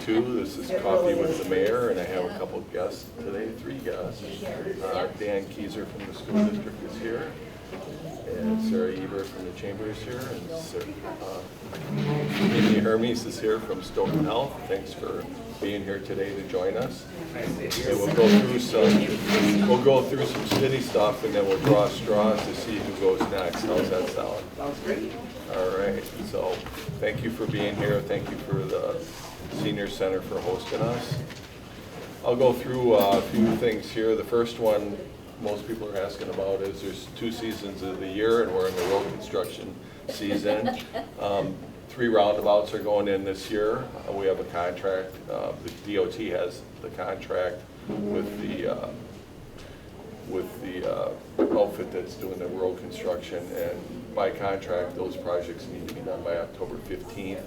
too. This is Coffee with the Mayor, and I have a couple guests today, 3 guests. Dan Keyser from the school district is here, and Sarah Eber from the chamber is here, and Amy Hermes is here from Stoughton Health. Thanks for being here today to join us. And we'll go through some city stuff, and then we'll draw straws to see who goes next. How's that sound? Sounds great. All right, so thank you for being here. Thank you for the Senior Center for hosting us. I'll go through a few things here. The first one most people are asking about is there's 2 seasons of the year, and we're in the road construction season. 3 roundabouts are going in this year. We have a contract. The DOT has the contract with the outfit that's doing the road construction, and by contract, those projects need to be done by October 15th.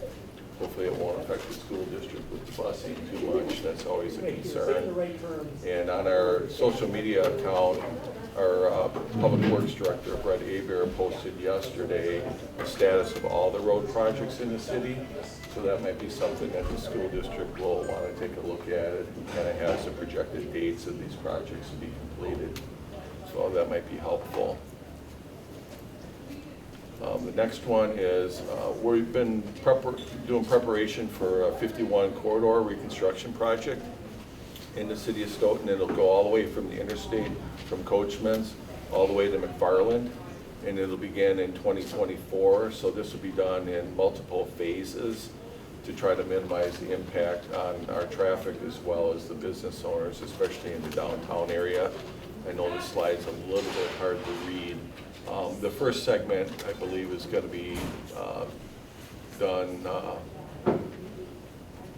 Hopefully it won't affect the school district with the busing too much. That's always a concern. And on our social media account, our Public Works Director, Brett Aber, posted yesterday the status of all the road projects in the city. So that might be something that the school district will want to take a look at. It kind of has the projected dates of these projects to be completed. So that might be helpful. The next one is we've been doing preparation for a 51 corridor reconstruction project in the city of Stoughton. It'll go all the way from the interstate, from Coachman's, all the way to McFarland, and it'll begin in 2024. So this will be done in multiple phases to try to minimize the impact on our traffic as well as the business owners, especially in the downtown area. I know this slide's a little bit hard to read. The first segment, I believe, is going to be done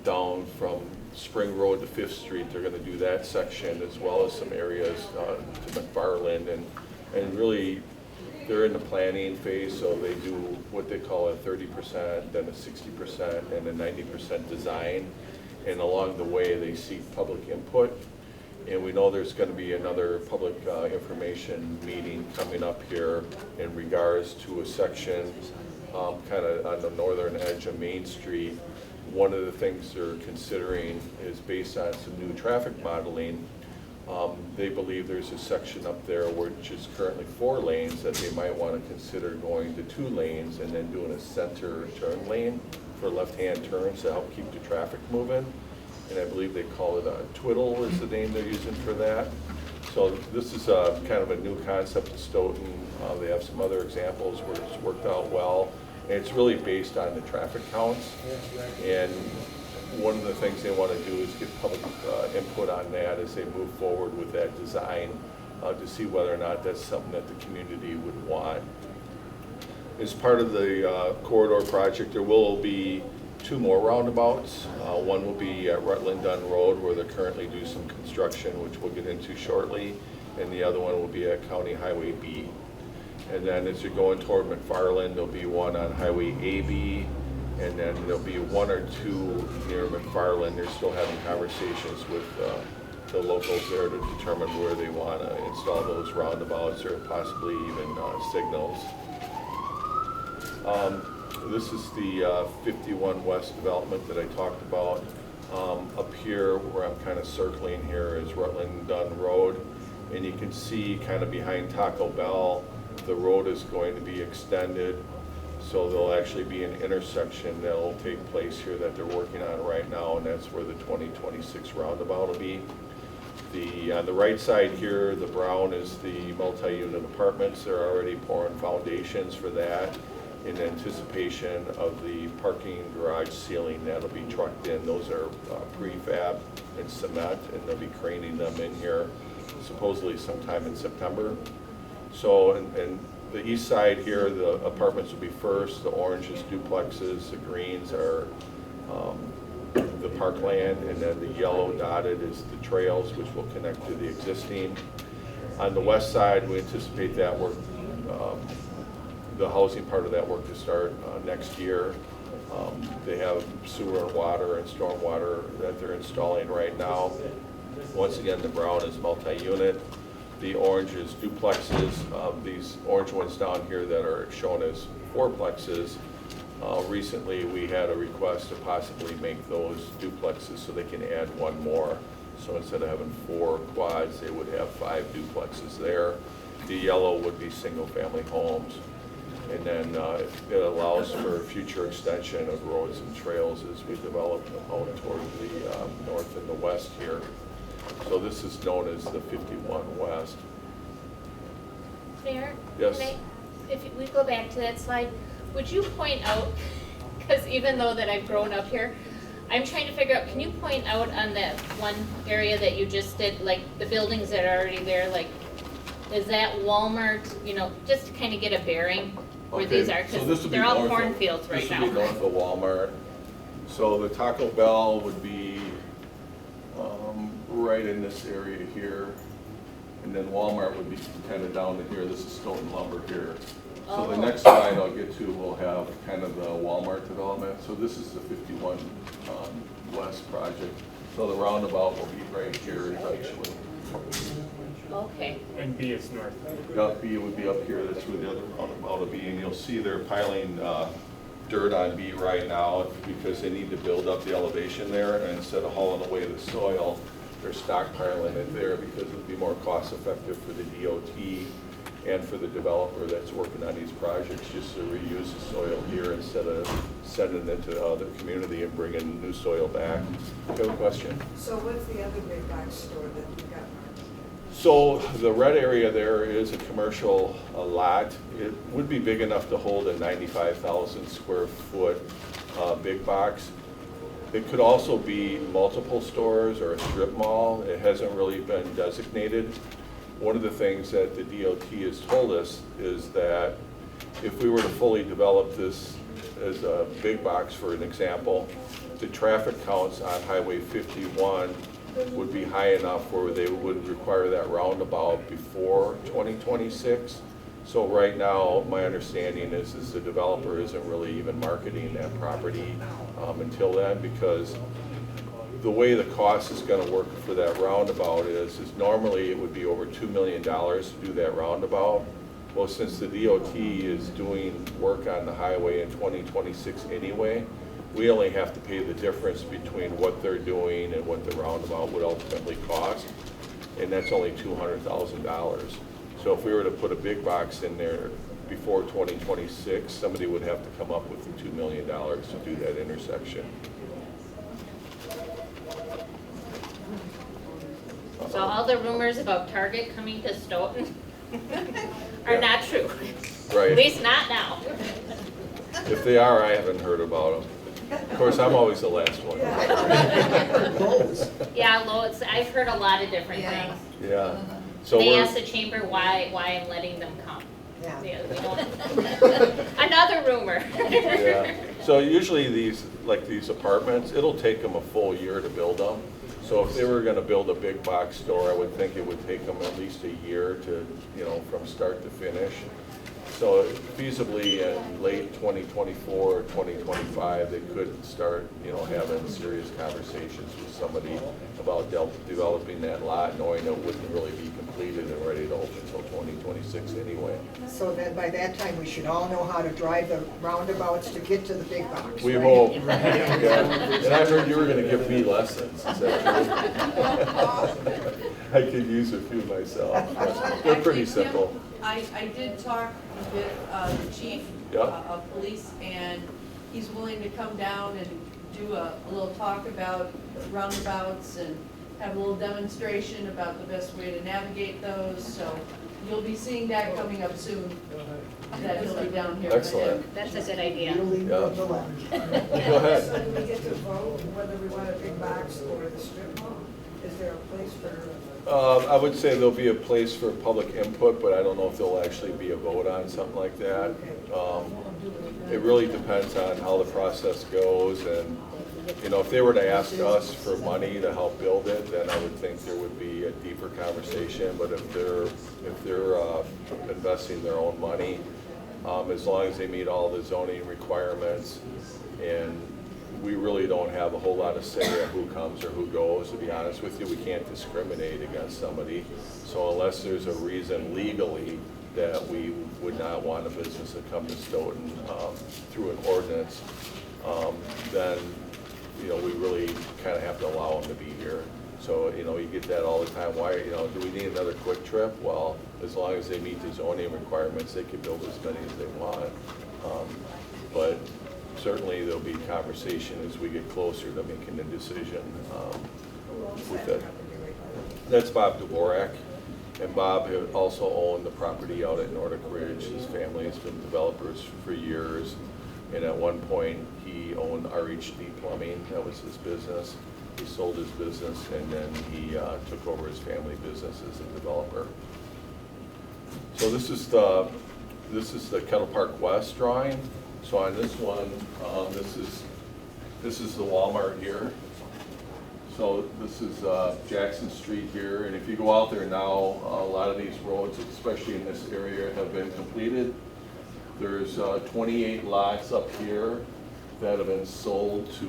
down from Spring Road to 5th Street. They're going to do that section as well as some areas to McFarland, and really they're in the planning phase, so they do what they call a 30%, then a 60%, and a 90% design, and along the way they seek public input. And we know there's going to be another public information meeting coming up here in regards to a section kind of on the northern edge of Main Street. One of the things they're considering is based on some new traffic modeling. They believe there's a section up there which is currently 4 lanes that they might want to consider going to 2 lanes and then doing a center turn lane for left-hand turns to help keep the traffic moving. And I believe they call it a twiddle is the name they're using for that. So this is kind of a new concept in Stoughton. They have some other examples where it's worked out well. And it's really based on the traffic counts. And one of the things they want to do is get public input on that as they move forward with that design to see whether or not that's something that the community would want. As part of the corridor project, there will be 2 more roundabouts. One will be at Rutland Dunn Road, where they currently do some construction, which we'll get into shortly, and the other one will be at County Highway B. And then as you're going toward McFarland, there'll be one on Highway AB, and then there'll be 1 or 2 near McFarland. They're still having conversations with the locals there to determine where they want to install those roundabouts or possibly even signals. This is the 51 West development that I talked about. Up here, where I'm kind of circling here, is Rutland Dunn Road. And you can see kind of behind Taco Bell, the road is going to be extended. So there'll actually be an intersection that'll take place here that they're working on right now, and that's where the 2026 roundabout will be. On the right side here, the brown is the multi-unit apartments. They're already pouring foundations for that in anticipation of the parking garage ceiling that'll be trucked in. Those are prefab and cement, and they'll be craning them in here supposedly sometime in September. So, and the east side here, the apartments will be first. The orange is duplexes, the greens are the parkland, and then the yellow dotted is the trails, which will connect to the existing. On the west side, we anticipate that work, the housing part of that work to start next year. They have sewer and water and storm water that they're installing right now. Once again, the brown is multi-unit. The orange is duplexes. These orange ones down here that are shown as fourplexes Recently, we had a request to possibly make those duplexes so they can add one more. So instead of having 4 quads, they would have 5 duplexes there. The yellow would be single-family homes. And then it allows for future extension of roads and trails as we develop out toward the north and the west here. So this is known as the 51 West. Mayor? Yes. If we go back to that slide, would you point out, because even though that I've grown up here, I'm trying to figure out, can you point out on that one area that you just did, like the buildings that are already there, like, is that Walmart, you know, just to kind of get a bearing where these are, because they're all cornfields right now. This would be north of Walmart. So the Taco Bell would be right in this area here. And then Walmart would be kind of down to here. This is Stoughton lumber here. So the next slide I'll get to will have kind of the Walmart development. So this is the 51 West project. So the roundabout will be right here eventually. Okay. And B is north. B would be up here. That's where the other roundabout will be. And you'll see they're piling dirt on B right now because they need to build up the elevation there. And instead of hauling away the soil, they're stockpiling it there because it would be more cost effective for the DOT and for the developer that's working on these projects just to reuse the soil here instead of sending it to the community and bringing new soil back. You have a question? So what's the other big box store that you got? So the red area there is a commercial lot. It would be big enough to hold a 95,000 square foot big box. It could also be multiple stores or a strip mall. It hasn't really been designated. One of the things that the DOT has told us is that if we were to fully develop this as a big box, for an example, the traffic counts on Highway 51 would be high enough where they would require that roundabout before 2026. So right now, my understanding is the developer isn't really even marketing that property until then, because the way the cost is going to work for that roundabout is normally it would be over $2 million to do that roundabout. Well, since the DOT is doing work on the highway in 2026 anyway, we only have to pay the difference between what they're doing and what the roundabout would ultimately cost, and that's only $200,000. So if we were to put a big box in there before 2026, somebody would have to come up with the $2 million to do that intersection. So all the rumors about Target coming to Stoughton are not true. Right. At least not now. If they are, I haven't heard about them. Of course, I'm always the last one. Yeah, Lois, I've heard a lot of different things. Yeah. So They we're, asked the chamber why I'm letting them come. Yeah. Yeah, we don't- Another rumor. yeah. So usually these apartments, it'll take them a full year to build them. So if they were going to build a big box store, I would think it would take them at least a year to, from start to finish. So feasibly in late 2024 or 2025, they could start, having serious conversations with somebody about developing that lot, knowing it wouldn't really be completed and ready to open until 2026 anyway. So then by that time, we should all know how to drive the roundabouts to get to the big box, We right? hope. Yeah. And I heard you were going to give me lessons. Is that true? I could use a few myself. They're pretty simple. I did talk with the chief Yeah. of police, and he's willing to come down and do a little talk about roundabouts and have a little demonstration about the best way to navigate those. So you'll be seeing that coming up soon, that he'll be down here. Excellent. That's a good idea. You'll leave Yeah. the left. Go So ahead. do we get to vote whether we want a big box or the strip mall? Is there a place for? I would say there'll be a place for public input, but I don't know if there'll actually be a vote on something like that. It really depends on how the process goes, and if they were to ask us for money to help build it, then I would think there would be a deeper conversation. But if they're investing their own money, as long as they meet all the zoning requirements, and we really don't have a whole lot of say at who comes or who goes, to be honest with you. We can't discriminate against somebody. So unless there's a reason legally that we would not want a business to come to Stoughton through an ordinance, then, you know, we really kind of have to allow them to be here. So, you know, you get that all the time. Why, you know, do we need another Quick Trip? Well, as long as they meet the zoning requirements, they can build as many as they want. But certainly there'll be conversation as we get closer to making a decision with that. That's Bob Dvorak. And Bob had also owned the property out at Nordic Ridge. His family has been developers for years. And at one point, he owned RHD Plumbing. That was his business. He sold his business, and then he took over his family business as a developer. So this is the Kettle Park West drawing. So on this one, this is the Walmart here. So this is Jackson Street here, and if you go out there now, a lot of these roads, especially in this area, have been completed. There's 28 lots up here that have been sold to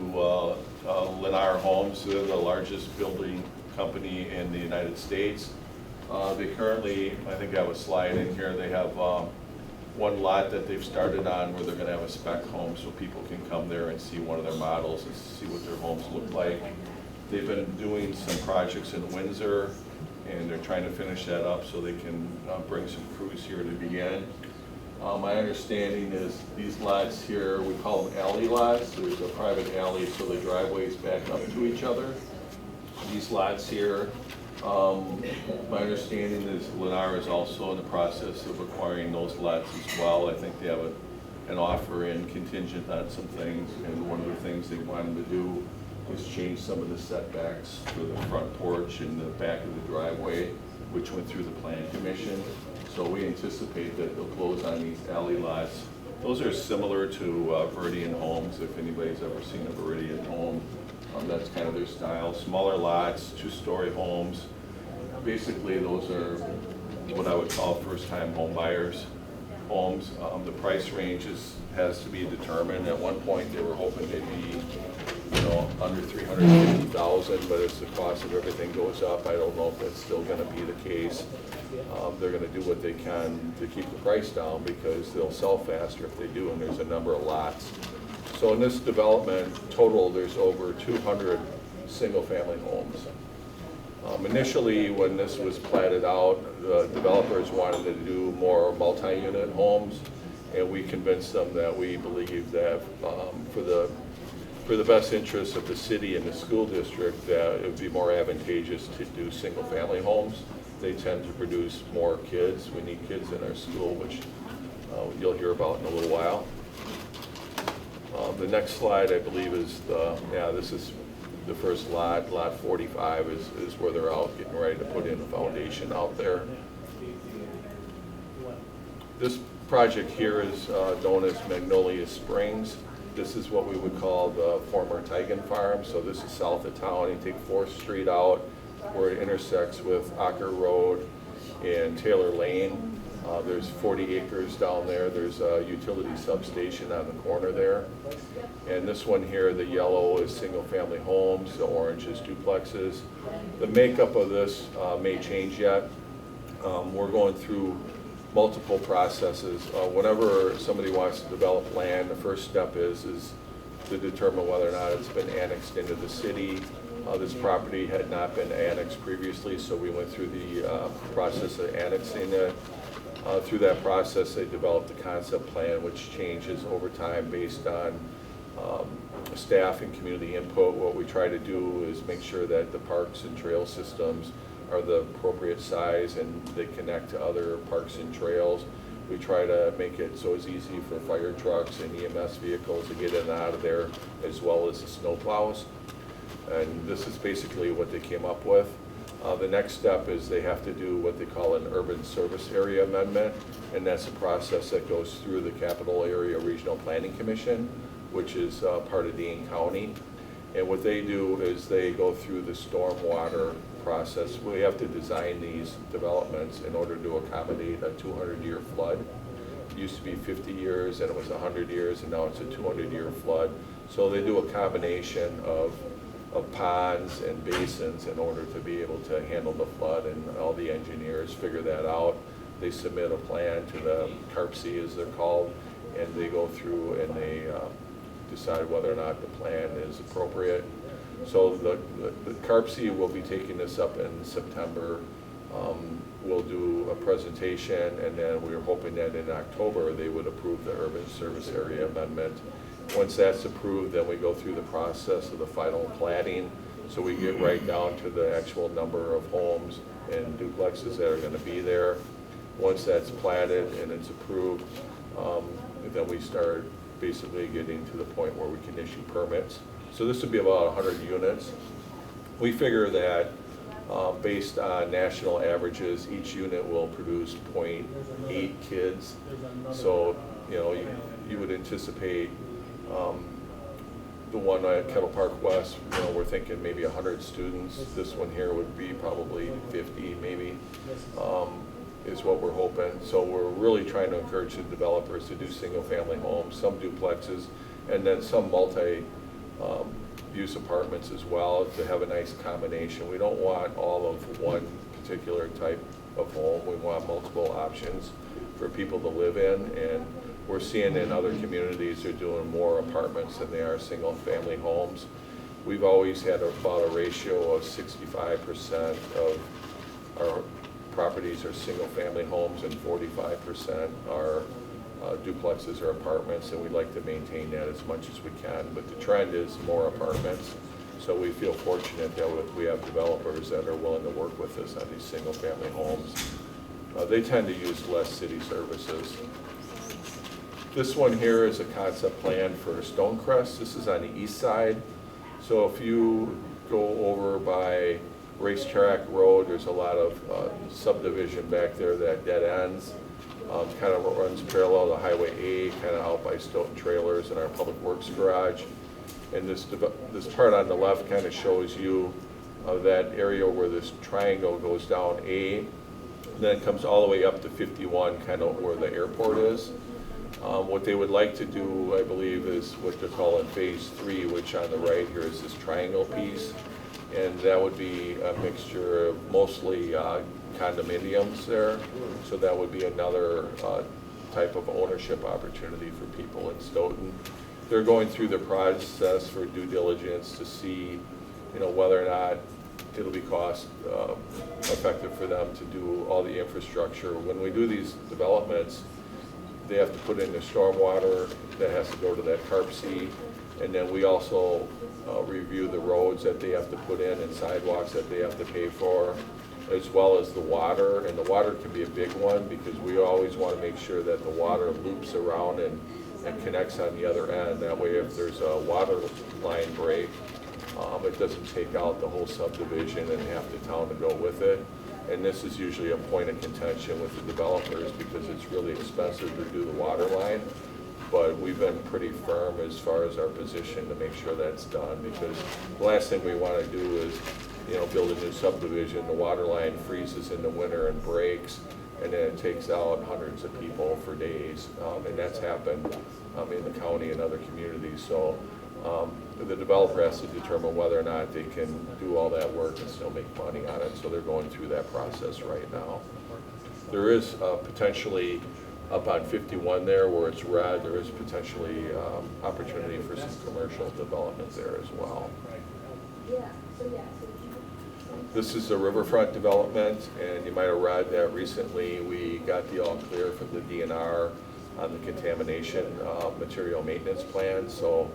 Lennar Homes. They're the largest building company in the United States. They currently, I think I have a slide in here, they have one lot that they've started on where they're gonna have a spec home so people can come there and see one of their models and see what their homes look like. They've been doing some projects in Windsor, and they're trying to finish that up so they can bring some crews here to begin. My understanding is these lots here, we call them alley lots. There's a private alley, so the driveways back up to each other. These lots here, my understanding is Lennar is also in the process of acquiring those lots as well. I think they have an offer in contingent on some things, and one of the things they wanted to do was change some of the setbacks for the front porch and the back of the driveway, which went through the Plan Commission. So we anticipate that they'll close on these alley lots. Those are similar to Viridian homes, if anybody's ever seen a Viridian home. That's kind of their style. Smaller lots, two-story homes. Basically, those are what I would call first-time home buyers homes. The price range has to be determined. At one point, they were hoping they'd be, you know, under $350,000, but as the cost of everything goes up, I don't know if that's still going to be the case. They're going to do what they can to keep the price down because they'll sell faster if they do, and there's a number of lots. So in this development, total, there's over 200 single-family homes. Initially, when this was platted out, the developers wanted to do more multi-unit homes, and we convinced them that we believe that for the best interest of the city and the school district, that it would be more advantageous to do single-family homes. They tend to produce more kids. We need kids in our school, which you'll hear about in a little while. The next slide, I believe, is this is the first lot. Lot 45 is where they're out getting ready to put in a foundation out there. This project here is known as Magnolia Springs. This is what we would call the former Tigan Farm. So this is south of town. You take 4th Street out where it intersects with Ocker Road and Taylor Lane. There's 40 acres down there. There's a utility substation on the corner there. And this one here, the yellow is single-family homes, the orange is duplexes. The makeup of this may change yet. We're going through multiple processes. Whenever somebody wants to develop land, the first step is to determine whether or not it's been annexed into the city. This property had not been annexed previously, so we went through the process of annexing it. Through that process, they developed a concept plan, which changes over time based on staff and community input. What we try to do is make sure that the parks and trail systems are the appropriate size and they connect to other parks and trails. We try to make it so it's easy for fire trucks and EMS vehicles to get in and out of there, as well as the snow plows. And this is basically what they came up with. The next step is they have to do what they call an urban service area amendment, and that's a process that goes through the Capital Area Regional Planning Commission, which is part of Dean County. And what they do is they go through the stormwater process. We have to design these developments in order to accommodate a 200-year flood. It used to be 50 years, and it was 100 years, and now it's a 200-year flood. So they do a combination of ponds and basins in order to be able to handle the flood, and all the engineers figure that out. They submit a plan to the CARPC, as they're called, and they go through and they decide whether or not the plan is appropriate. So the CARPC will be taking this up in September. We'll do a presentation, and then we're hoping that in October they would approve the urban service area amendment. Once that's approved, then we go through the process of the final platting. So we get right down to the actual number of homes and duplexes that are going to be there. Once that's platted and it's approved, then we start basically getting to the point where we can issue permits. So this would be about 100 units. We figure that based on national averages, each unit will produce 0.8 kids. So, you know, you would anticipate the one at Kettle Park West, you know, we're thinking maybe 100 students. This one here would be probably 50 maybe, is what we're hoping. So we're really trying to encourage the developers to do single family homes, some duplexes, and then some multi use apartments as well, to have a nice combination. We don't want all of one particular type of home. We want multiple options for people to live in, and we're seeing in other communities they're doing more apartments than they are single family homes. We've always had about a ratio of 65% of our properties are single family homes and 45% are duplexes or apartments, and we'd like to maintain that as much as we can. But the trend is more apartments, so we feel fortunate that we have developers that are willing to work with us on these single family homes. They tend to use less city services. This one here is a concept plan for Stonecrest. This is on the east side. So if you go over by Racetrack Road, there's a lot of subdivision back there that dead ends. Kind of runs parallel to Highway A, kind of out by Stoughton Trailers and our Public Works garage. And this part on the left kind of shows you that area where this triangle goes down A, and then it comes all the way up to 51, kind of where the airport is. What they would like to do, I believe, is what they're calling Phase 3, which on the right here is this triangle piece. And that would be a mixture of mostly condominiums there. So that would be another type of ownership opportunity for people in Stoughton. They're going through the process for due diligence to see, you know, whether or not it'll be cost effective for them to do all the infrastructure. When we do these developments, they have to put in the stormwater that has to go to that CARPC, and then we also review the roads that they have to put in and sidewalks that they have to pay for, as well as the water. And the water can be a big one because we always want to make sure that the water loops around and connects on the other end. That way if there's a water line break, it doesn't take out the whole subdivision and half the town to go with it. And this is usually a point of contention with the developers because it's really expensive to do the water line. But we've been pretty firm as far as our position to make sure that's done, because the last thing we want to do is, you know, build a new subdivision, the water line freezes in the winter and breaks, and then it takes out hundreds of people for days. And that's happened in the county and other communities. So the developer has to determine whether or not they can do all that work and still make money on it. So they're going through that process right now. There is potentially up on 51 there where it's red, there is potentially opportunity for some commercial development there as well. This is a riverfront development, and you might have read that recently we got the all clear from the DNR on the contamination material maintenance plan. So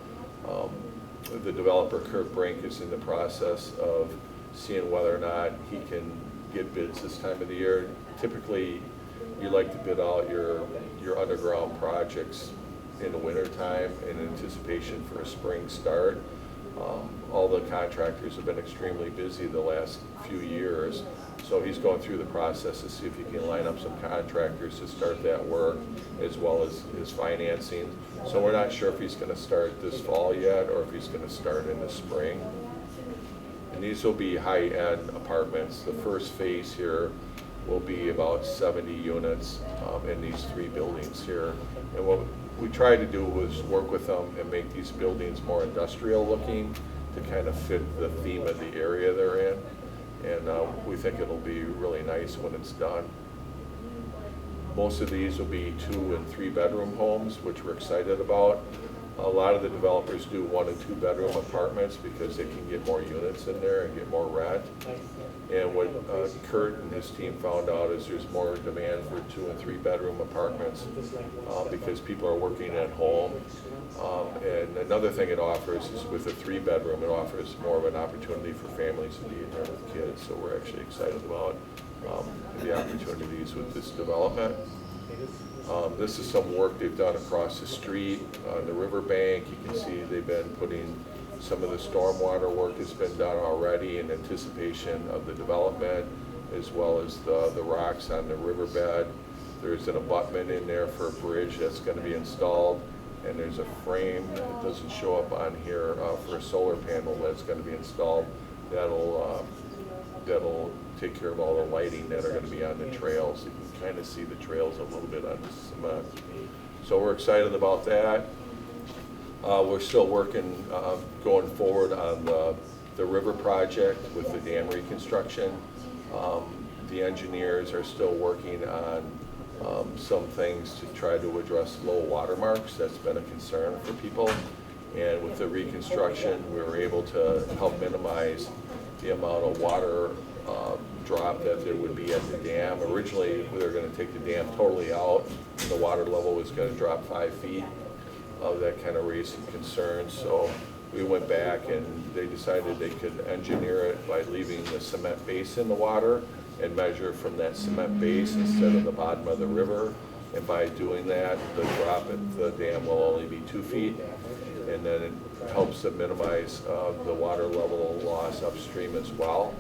the developer, Kurt Brink, is in the process of seeing whether or not he can get bids this time of the year. Typically, you like to bid out your underground projects in the wintertime in anticipation for a spring start. All the contractors have been extremely busy the last few years, so he's going through the process to see if he can line up some contractors to start that work, as well as his financing. So we're not sure if he's going to start this fall yet or if he's going to start in the spring. And these will be high-end apartments. The first phase here will be about 70 units in these 3 buildings here. And what we tried to do was work with them and make these buildings more industrial looking to kind of fit the theme of the area they're in. And we think it'll be really nice when it's done. Most of these will be 2 and 3 bedroom homes, which we're excited about. A lot of the developers do 1 and 2 bedroom apartments because they can get more units in there and get more rent. And what Kurt and his team found out is there's more demand for 2 and 3 bedroom apartments because people are working at home. And another thing it offers is with a 3 bedroom, it offers more of an opportunity for families to be in there with kids. So we're actually excited about the opportunities with this development. This is some work they've done across the street on the riverbank. You can see they've been putting some of the stormwater work that's been done already in anticipation of the development, as well as the rocks on the riverbed. There's an abutment in there for a bridge that's going to be installed, and there's a frame that doesn't show up on here for a solar panel that's going to be installed. That'll take care of all the lighting that are going to be on the trails. You can kind of see the trails a little bit on the cement. So we're excited about that. We're still working, going forward on the river project with the dam reconstruction. The engineers are still working on some things to try to address low water marks. That's been a concern for people. And with the reconstruction, we were able to help minimize the amount of water drop that there would be at the dam. Originally, we were going to take the dam totally out, and the water level was going to drop 5 feet. That kind of raised some concerns, so we went back and they decided they could engineer it by leaving the cement base in the water and measure from that cement base instead of the bottom of the river. And by doing that, the drop at the dam will only be 2 feet, and then it helps to minimize the water level loss upstream as well.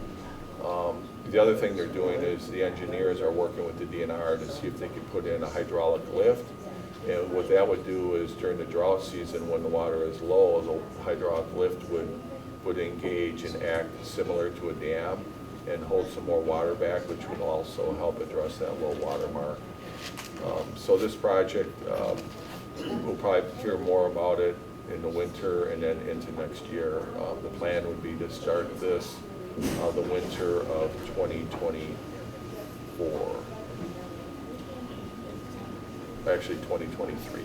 The other thing they're doing is the engineers are working with the DNR to see if they could put in a hydraulic lift. And what that would do is during the drought season, when the water is low, the hydraulic lift would engage and act similar to a dam and hold some more water back, which would also help address that low water mark. So this project, we'll probably hear more about it in the winter and then into next year. The plan would be to start this the winter of 2024. Actually 2023.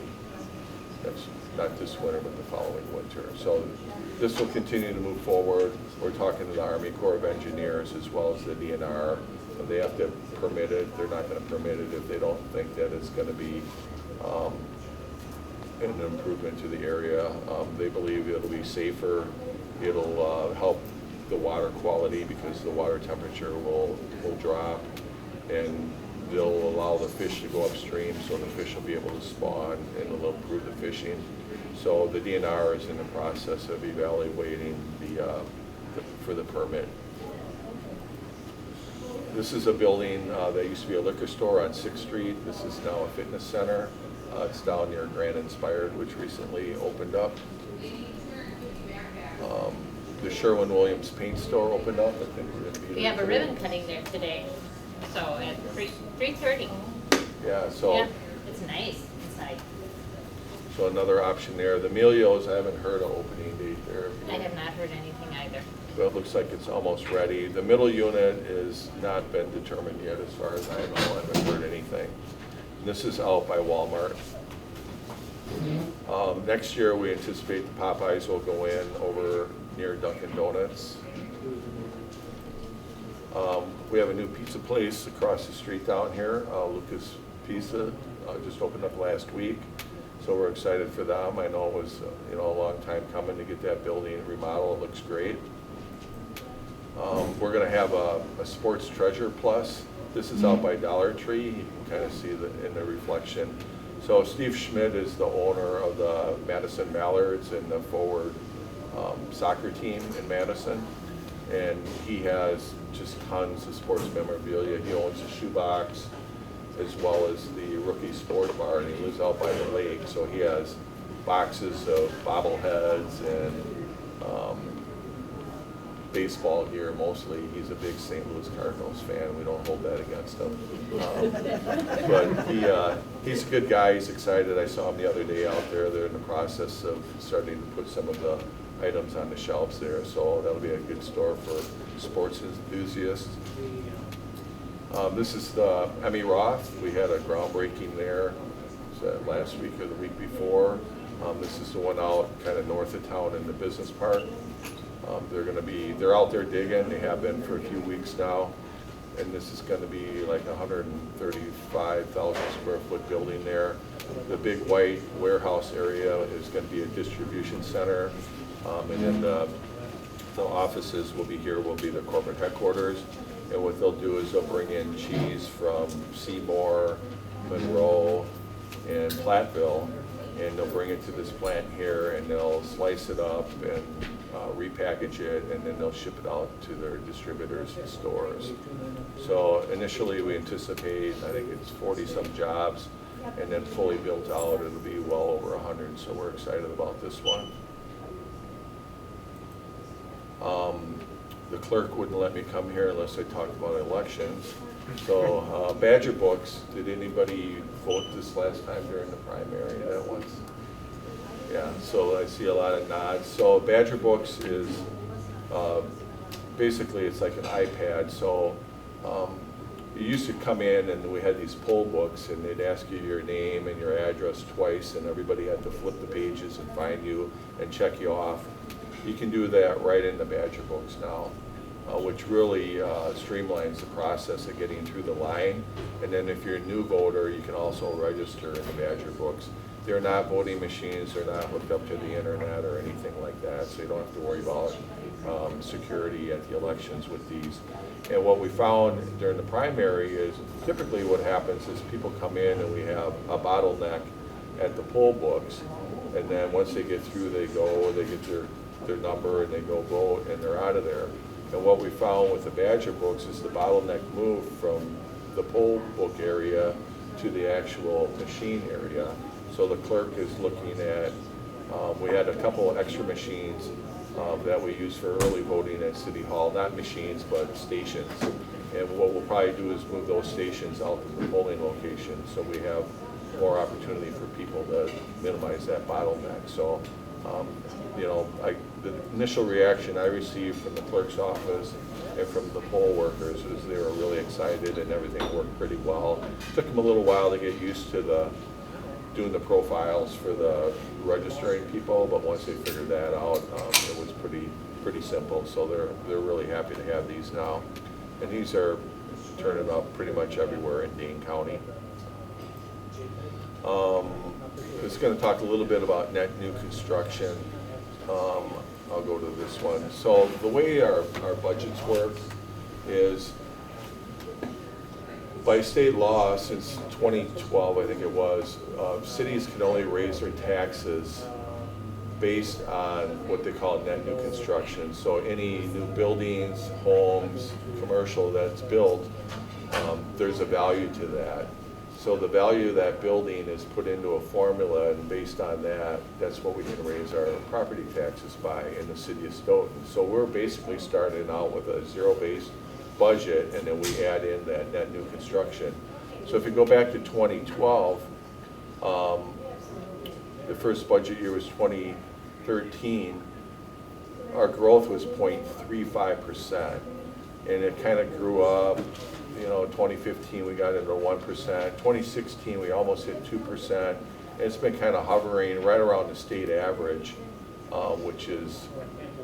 That's not this winter, but the following winter. So this will continue to move forward. We're talking to the Army Corps of Engineers as well as the DNR. They have to permit it. They're not going to permit it if they don't think that it's going to be an improvement to the area. They believe it'll be safer. It'll help the water quality because the water temperature will drop, and they'll allow the fish to go upstream, so the fish will be able to spawn, and it'll improve the fishing. So the DNR is in the process of evaluating for the permit. This is a building that used to be a liquor store on 6th Street. This is now a fitness center. It's down near Grand Inspired, which recently opened up. The Sherwin-Williams paint store opened up. I think we're going to be there We have a today. ribbon cutting there today, so at 3:30. Yeah, so. Yeah, it's nice inside. So another option there. The Emilio's, I haven't heard of opening date there. I have not heard anything either. But it looks like it's almost ready. The middle unit has not been determined yet as far as I know. I haven't heard anything. And this is out by Walmart. Next year we anticipate the Popeyes will go in over near Dunkin' Donuts. We have a new pizza place across the street down here, Lucas Pizza, just opened up last week. So we're excited for them. I know it was a long time coming to get that building remodeled. It looks great. We're going to have a Sports Treasure Plus. This is out by Dollar Tree. You can kind of see in the reflection. So Steve Schmidt is the owner of the Madison Mallards and the forward soccer team in Madison. And he has just tons of sports memorabilia. He owns a shoebox as well as the Rookie Sport Bar, and he lives out by the lake. So he has boxes of bobbleheads and baseball gear mostly. He's a big St. Louis Cardinals fan. We don't hold that against him. But he's a good guy. He's excited. I saw him the other day out there. They're in the process of starting to put some of the items on the shelves there. So that'll be a good store for sports enthusiasts. This is the Emmy Roth. We had a groundbreaking there last week or the week before. This is the one out kind of north of town in the business park. They're out there digging. They have been for a few weeks now. And this is going to be like a 135,000 square foot building there. The big white warehouse area is going to be a distribution center. And then the offices will be here, will be the corporate headquarters. And what they'll do is they'll bring in cheese from Seymour, Monroe, and Platteville, and they'll bring it to this plant here, and they'll slice it up and repackage it, and then they'll ship it out to their distributors and stores. So initially we anticipate, I think it's 40-some jobs, and then fully built out it'll be well over 100, so we're excited about this one. The clerk wouldn't let me come here unless I talked about elections. So Badger Books, did anybody vote this last time during the primary that once? Yeah, so I see a lot of nods. So Badger Books is basically it's like an iPad. So you used to come in and we had these poll books and they'd ask you your name and your address twice and everybody had to flip the pages and find you and check you off. You can do that right in the Badger Books now, which really streamlines the process of getting through the line. And then if you're a new voter, you can also register in the Badger Books. They're not voting machines, they're not hooked up to the internet or anything like that, so you don't have to worry about security at the elections with these. And what we found during the primary is typically what happens is people come in and we have a bottleneck at the poll books, and then once they get through, they go, they get their number and they go vote and they're out of there. And what we found with the Badger Books is the bottleneck moved from the poll book area to the actual machine area. So the clerk is looking at, we had a couple of extra machines that we use for early voting at City Hall, not machines, but stations. And what we'll probably do is move those stations out to the polling location so we have more opportunity for people to minimize that bottleneck. So, you know, the initial reaction I received from the clerk's office and from the poll workers is they were really excited and everything worked pretty well. It took them a little while to get used to doing the profiles for the registering people, but once they figured that out, it was pretty simple. So they're really happy to have these now. And these are turning up pretty much everywhere in Dane County. It's going to talk a little bit about net new construction. I'll go to this one. So the way our budgets work is by state law since 2012, I think it was, cities can only raise their taxes based on what they call net new construction. So any new buildings, homes, commercial that's built, there's a value to that. So the value of that building is put into a formula, and based on that, that's what we can raise our property taxes by in the city of Stoughton. So we're basically starting out with a zero-based budget, and then we add in that net new construction. So if you go back to 2012, the first budget year was 2013, our growth was 0.35%, and it kind of grew up. You know, 2015 we got into 1%, 2016 we almost hit 2%, and it's been kind of hovering right around the state average, which is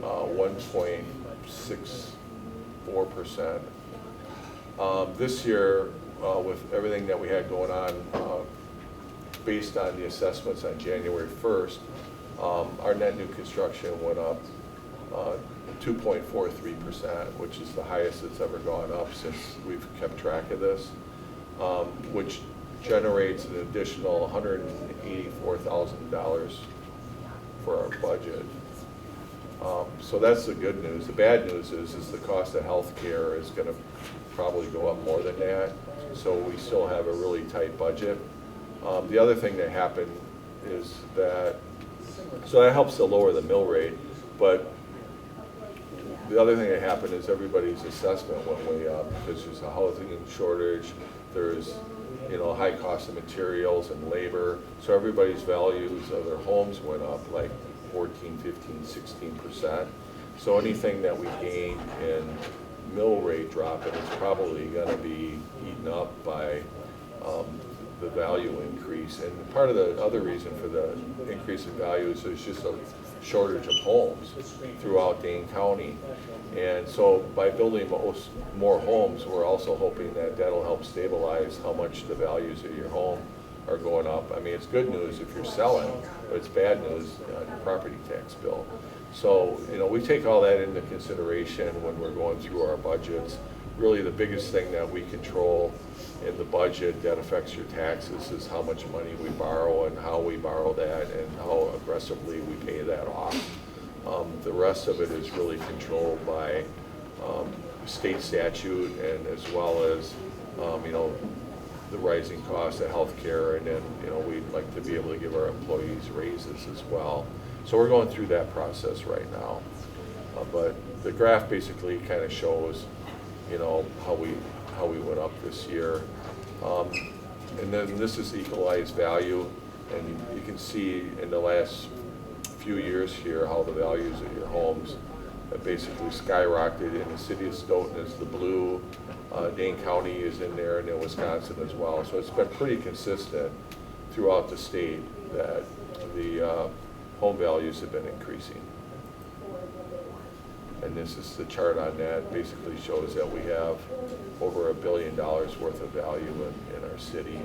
1.64%. This year, with everything that we had going on, based on the assessments on January 1st, our net new construction went up 2.43%, which is the highest it's ever gone up since we've kept track of this, which generates an additional $184,000 for our budget. So that's the good news. The bad news is the cost of health care is going to probably go up more than that, so we still have a really tight budget. The other thing that happened is that, so that helps to lower the mill rate, but the other thing that happened is everybody's assessment went way up because there's a housing shortage, there's, you know, high cost of materials and labor, so everybody's values of their homes went up like 14, 15, 16%. So anything that we gained in mill rate drop, and it's probably gonna be eaten up by the value increase. And part of the other reason for the increase in value is there's just a shortage of homes throughout Dane County. And so by building more homes, we're also hoping that that'll help stabilize how much the values of your home are going up. I mean, it's good news if you're selling, but it's bad news on your property tax bill. So, you know, we take all that into consideration when we're going through our budgets. Really, the biggest thing that we control in the budget that affects your taxes is how much money we borrow and how we borrow that and how aggressively we pay that off. The rest of it is really controlled by state statute, and as well as, you know, the rising cost of healthcare, and then, you know, we'd like to be able to give our employees raises as well. So we're going through that process right now. But the graph basically kind of shows, you know, how we went up this year. And then this is equalized value, and you can see in the last few years here how the values of your homes have basically skyrocketed. In the city of Stoughton is the blue, Dane County is in there, and then Wisconsin as well. So it's been pretty consistent throughout the state that the home values have been increasing. And this is the chart on that. Basically shows that we have over $1 billion worth of value in our city.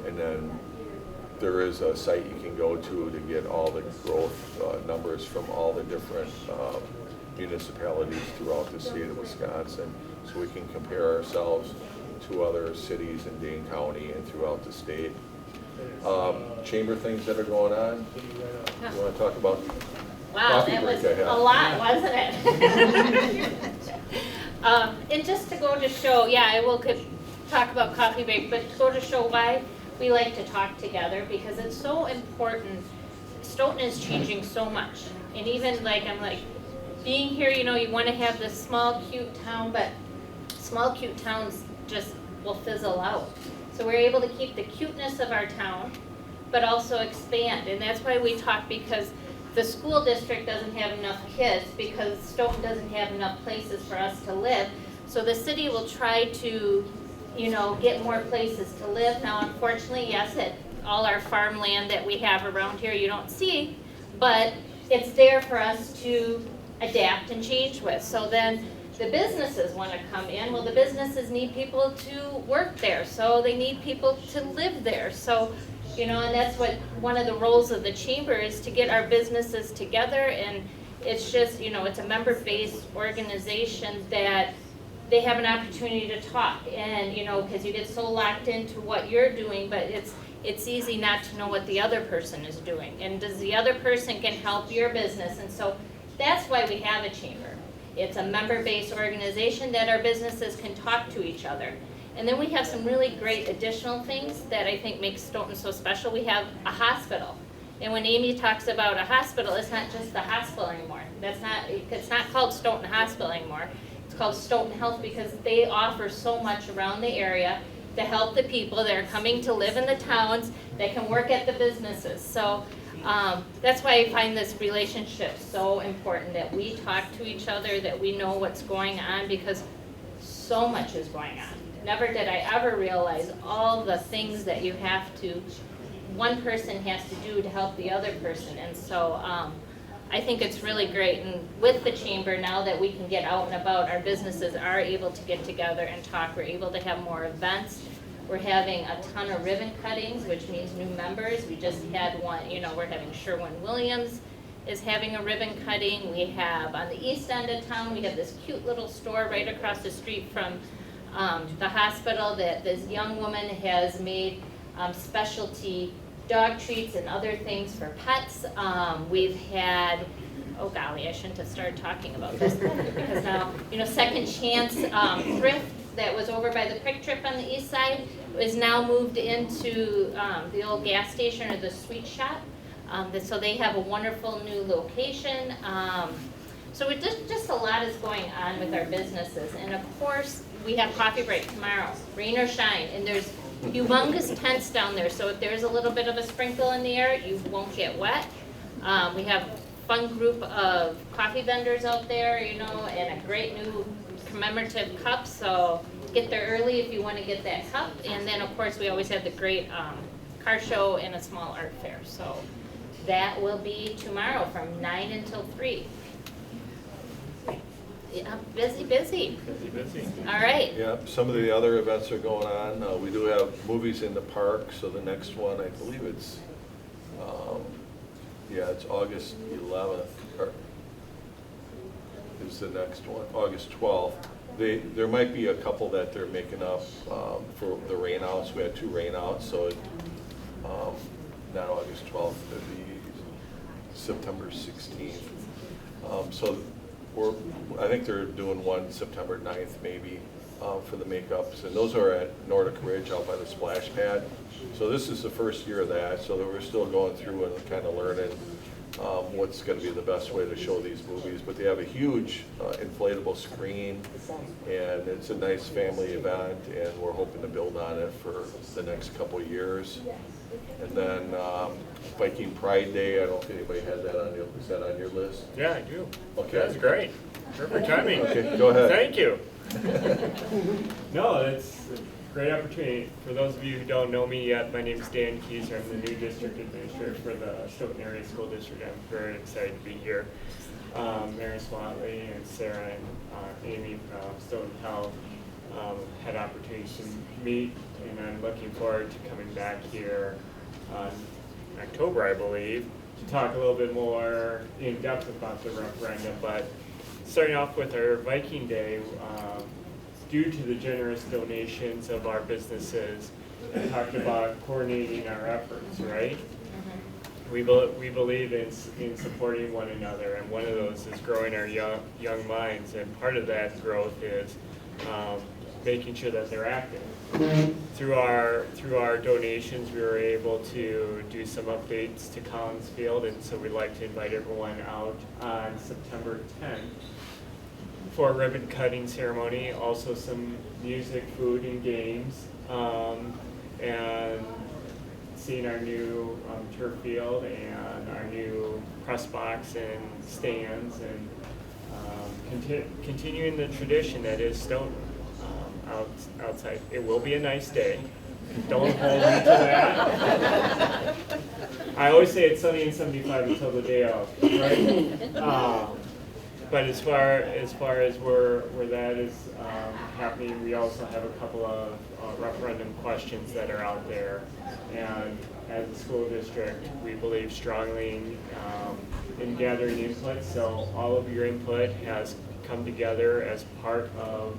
And then there is a site you can go to get all the growth numbers from all the different municipalities throughout the state of Wisconsin, so we can compare ourselves to other cities in Dane County and throughout the state. Chamber things that are going on. You want to talk about? Wow, that was a lot, wasn't it? And just to go to show, yeah, I will could talk about coffee break, but to go to show why we like to talk together, because it's so important. Stoughton is changing so much, and even like I'm like being here, you know, you want to have this small cute town, but small cute towns just will fizzle out. So we're able to keep the cuteness of our town, but also expand, and that's why we talk, because the school district doesn't have enough kids, because Stoughton doesn't have enough places for us to live. So the city will try to, you know, get more places to live. Now, unfortunately, yes, all our farmland that we have around here you don't see, but it's there for us to adapt and change with. So then the businesses want to come in. Well, the businesses need people to work there, so they need people to live there. So, you know, and that's what one of the roles of the chamber is, to get our businesses together. And it's just, you know, it's a member-based organization that they have an opportunity to talk, and, you know, because you get so locked into what you're doing, but it's easy not to know what the other person is doing, and does the other person can help your business. And so that's why we have a chamber. It's a member-based organization that our businesses can talk to each other. And then we have some really great additional things that I think makes Stoughton so special. We have a hospital. And when Amy talks about a hospital, it's not just the hospital anymore. It's not called Stoughton Hospital anymore. It's called Stoughton Health, because they offer so much around the area to help the people that are coming to live in the towns, that can work at the businesses. So that's why I find this relationship so important, that we talk to each other, that we know what's going on, because so much is going on. Never did I ever realize all the things that you have to, one person has to do to help the other person. And so I think it's really great. And with the chamber, now that we can get out and about, our businesses are able to get together and talk. We're able to have more events. We're having a ton of ribbon cuttings, which means new members. We just had one, you know, we're having Sherwin-Williams is having a ribbon cutting. We have on the east end of town, we have this cute little store right across the street from the hospital that this young woman has made specialty dog treats and other things for pets. We've had, oh golly, I shouldn't have started talking about this, because now, you know, Second Chance Thrift that was over by the Quick Trip on the east side is now moved into the old gas station, or the sweet shop. So they have a wonderful new location. So it just a lot is going on with our businesses. And of course, we have coffee break tomorrow, rain or shine, and there's humongous tents down there. So if there's a little bit of a sprinkle in the air, you won't get wet. We have fun group of coffee vendors out there, you know, and a great new commemorative cup, so get there early if you want to get that cup. And then, of course, we always have the great car show and a small art fair. So that will be tomorrow from 9 until 3. Yeah, busy. Busy. All right. Yeah, some of the other events are going on. We do have movies in the park, so the next one, I believe it's, it's August 11th, or is the next one, August 12th. There might be a couple that they're making up for the rainouts. We had 2 rainouts, so not August 12th, it'd be September 16th. So I think they're doing one September 9th maybe for the makeups, and those are at Nordic Ridge out by the splash pad. So this is the first year of that, so that we're still going through and kind of learning what's going to be the best way to show these movies. But they have a huge inflatable screen, and it's a nice family event, and we're hoping to build on it for the next couple of years. And then Viking Pride Day, I don't know if anybody had that on is that on your list? Yeah, I do. Okay. That's great. Perfect timing. Okay, go ahead. Thank you. No, it's a great opportunity. For those of you who don't know me yet, my name is Dan Keyser. I'm the new district administrator for the Stoughton Area School District. I'm very excited to be here. Mary Swadley and Sarah and Amy from Stoughton Health had opportunities to meet, and I'm looking forward to coming back here in October, I believe, to talk a little bit more in depth about the referendum. But starting off with our Viking Day, due to the generous donations of our businesses, we talked about coordinating our efforts, right? We believe in supporting one another, and one of those is growing our young minds, and part of that growth is making sure that they're active. Through our donations, we were able to do some updates to Collins Field, and so we'd like to invite everyone out on September 10th for a ribbon cutting ceremony, also some music, food, and games, and seeing our new turf field and our new press box and stands, and continuing the tradition that is Stoughton outside. It will be a nice day. Don't hold me to that. I always say it's sunny and 75 until the day of, right? But as far as where that is happening, we also have a couple of referendum questions that are out there. And as a school district, we believe strongly in gathering input. So all of your input has come together as part of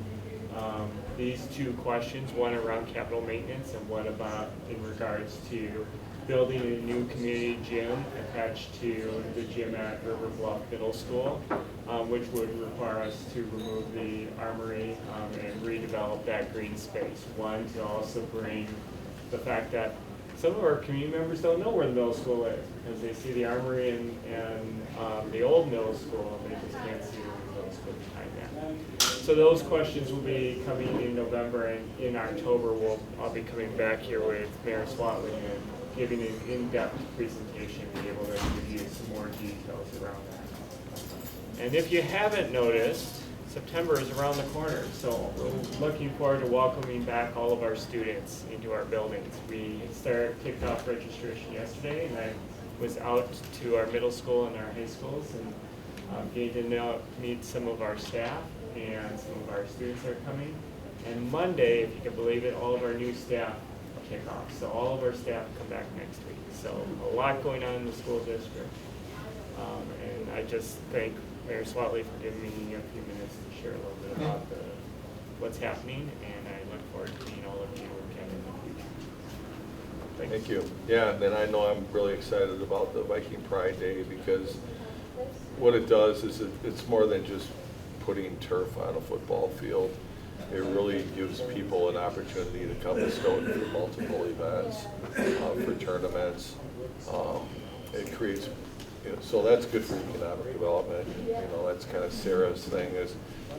these 2 questions, one around capital maintenance and one about in regards to building a new community gym attached to the gym at River Bluff Middle School, which would require us to remove the armory and redevelop that green space. One, to also bring the fact that some of our community members don't know where the middle school is because they see the armory and the old middle school, and they just can't see the middle school behind that. So those questions will be coming in November, and in October I'll be coming back here with Mayor Swadley and giving an in-depth presentation and be able to give you some more details around that. And if you haven't noticed, September is around the corner, so we're looking forward to welcoming back all of our students into our buildings. We kicked off registration yesterday, and I was out to our middle school and our high schools and getting to meet some of our staff, and some of our students are coming. And Monday, if you can believe it, all of our new staff kick off. So all of our staff come back next week. So a lot going on in the school district. And I just thank Mayor Swadley for giving me a few minutes to share a little bit about what's happening, and I look forward to meeting all of you again in the future. Thank you. Yeah, and then I know I'm really excited about the Viking Pride Day because what it does is it's more than just putting turf on a football field. It really gives people an opportunity to come to Stoughton for multiple events, for tournaments. It creates, so that's good for economic development. That's kind of Sarah's thing is,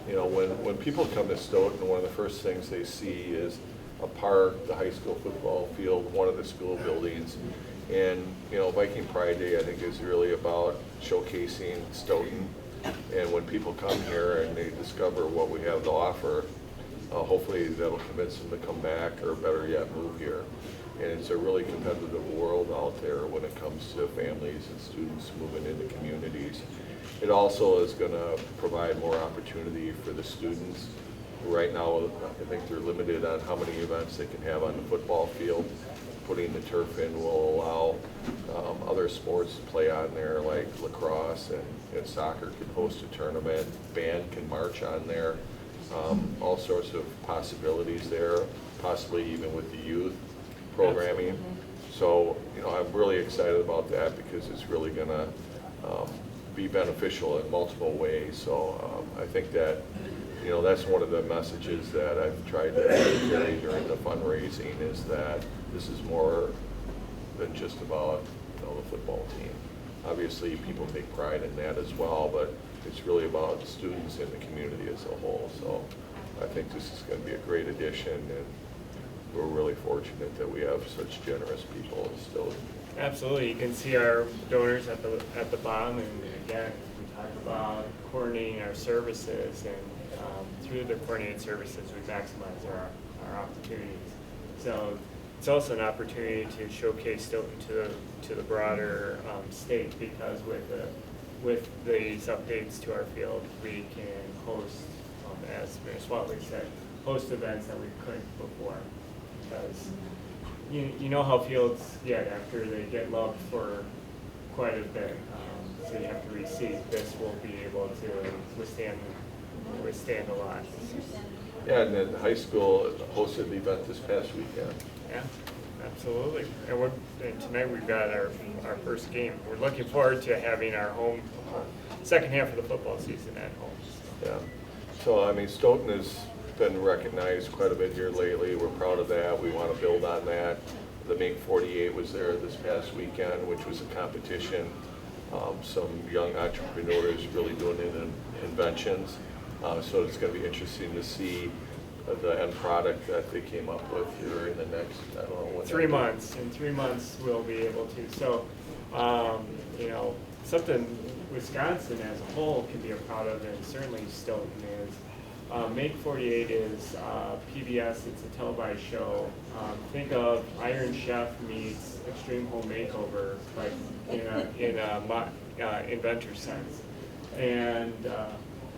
when people come to Stoughton, one of the first things they see is a park, the high school football field, one of the school buildings, And, you know, Viking Pride Day, I think, is really about showcasing Stoughton. And when people come here and they discover what we have to offer, hopefully that'll convince them to come back, or better yet, move here. And it's a really competitive world out there when it comes to families and students moving into communities. It also is going to provide more opportunity for the students. Right now, I think they're limited on how many events they can have on the football field. Putting the turf in will allow other sports to play on there, like lacrosse, and soccer can host a tournament. Band can march on there. All sorts of possibilities there, possibly even with the youth programming. So, you know, I'm really excited about that because it's really going to be beneficial in multiple ways. So I think that, you know, that's one of the messages that I've tried to carry during the fundraising, is that this is more than just about, you know, the football team. Obviously, people take pride in that as well, but it's really about the students and the community as a whole. So I think this is going to be a great addition, and we're really fortunate that we have such generous people in Stoughton. Absolutely. You can see our donors at the bottom, and again, we talk about coordinating our services, and through the coordinated services, we maximize our opportunities. So it's also an opportunity to showcase Stoughton to the broader state, because with these updates to our field, we can host, as Mayor Swadley said, host events that we couldn't before. Because you know how fields get after they get loved for quite a bit, so you have to reseed. This will be able to withstand a lot. Yeah, and then high school hosted the event this past weekend. Yeah, absolutely. And tonight we've got our first game. We're looking forward to having our home second half of the football season at home. Yeah. So, I mean, Stoughton has been recognized quite a bit here lately. We're proud of that. We want to build on that. The Make 48 was there this past weekend, which was a competition. Some young entrepreneurs really doing inventions. So it's going to be interesting to see the end product that they came up with here in the next, I don't know what. 3 months. In 3 months, we'll be able to. So, you know, something Wisconsin as a whole can be proud of, and certainly Stoughton is. Make 48 is PBS. It's a televised show. Think of Iron Chef meets Extreme Home Makeover, like in a inventor sense. And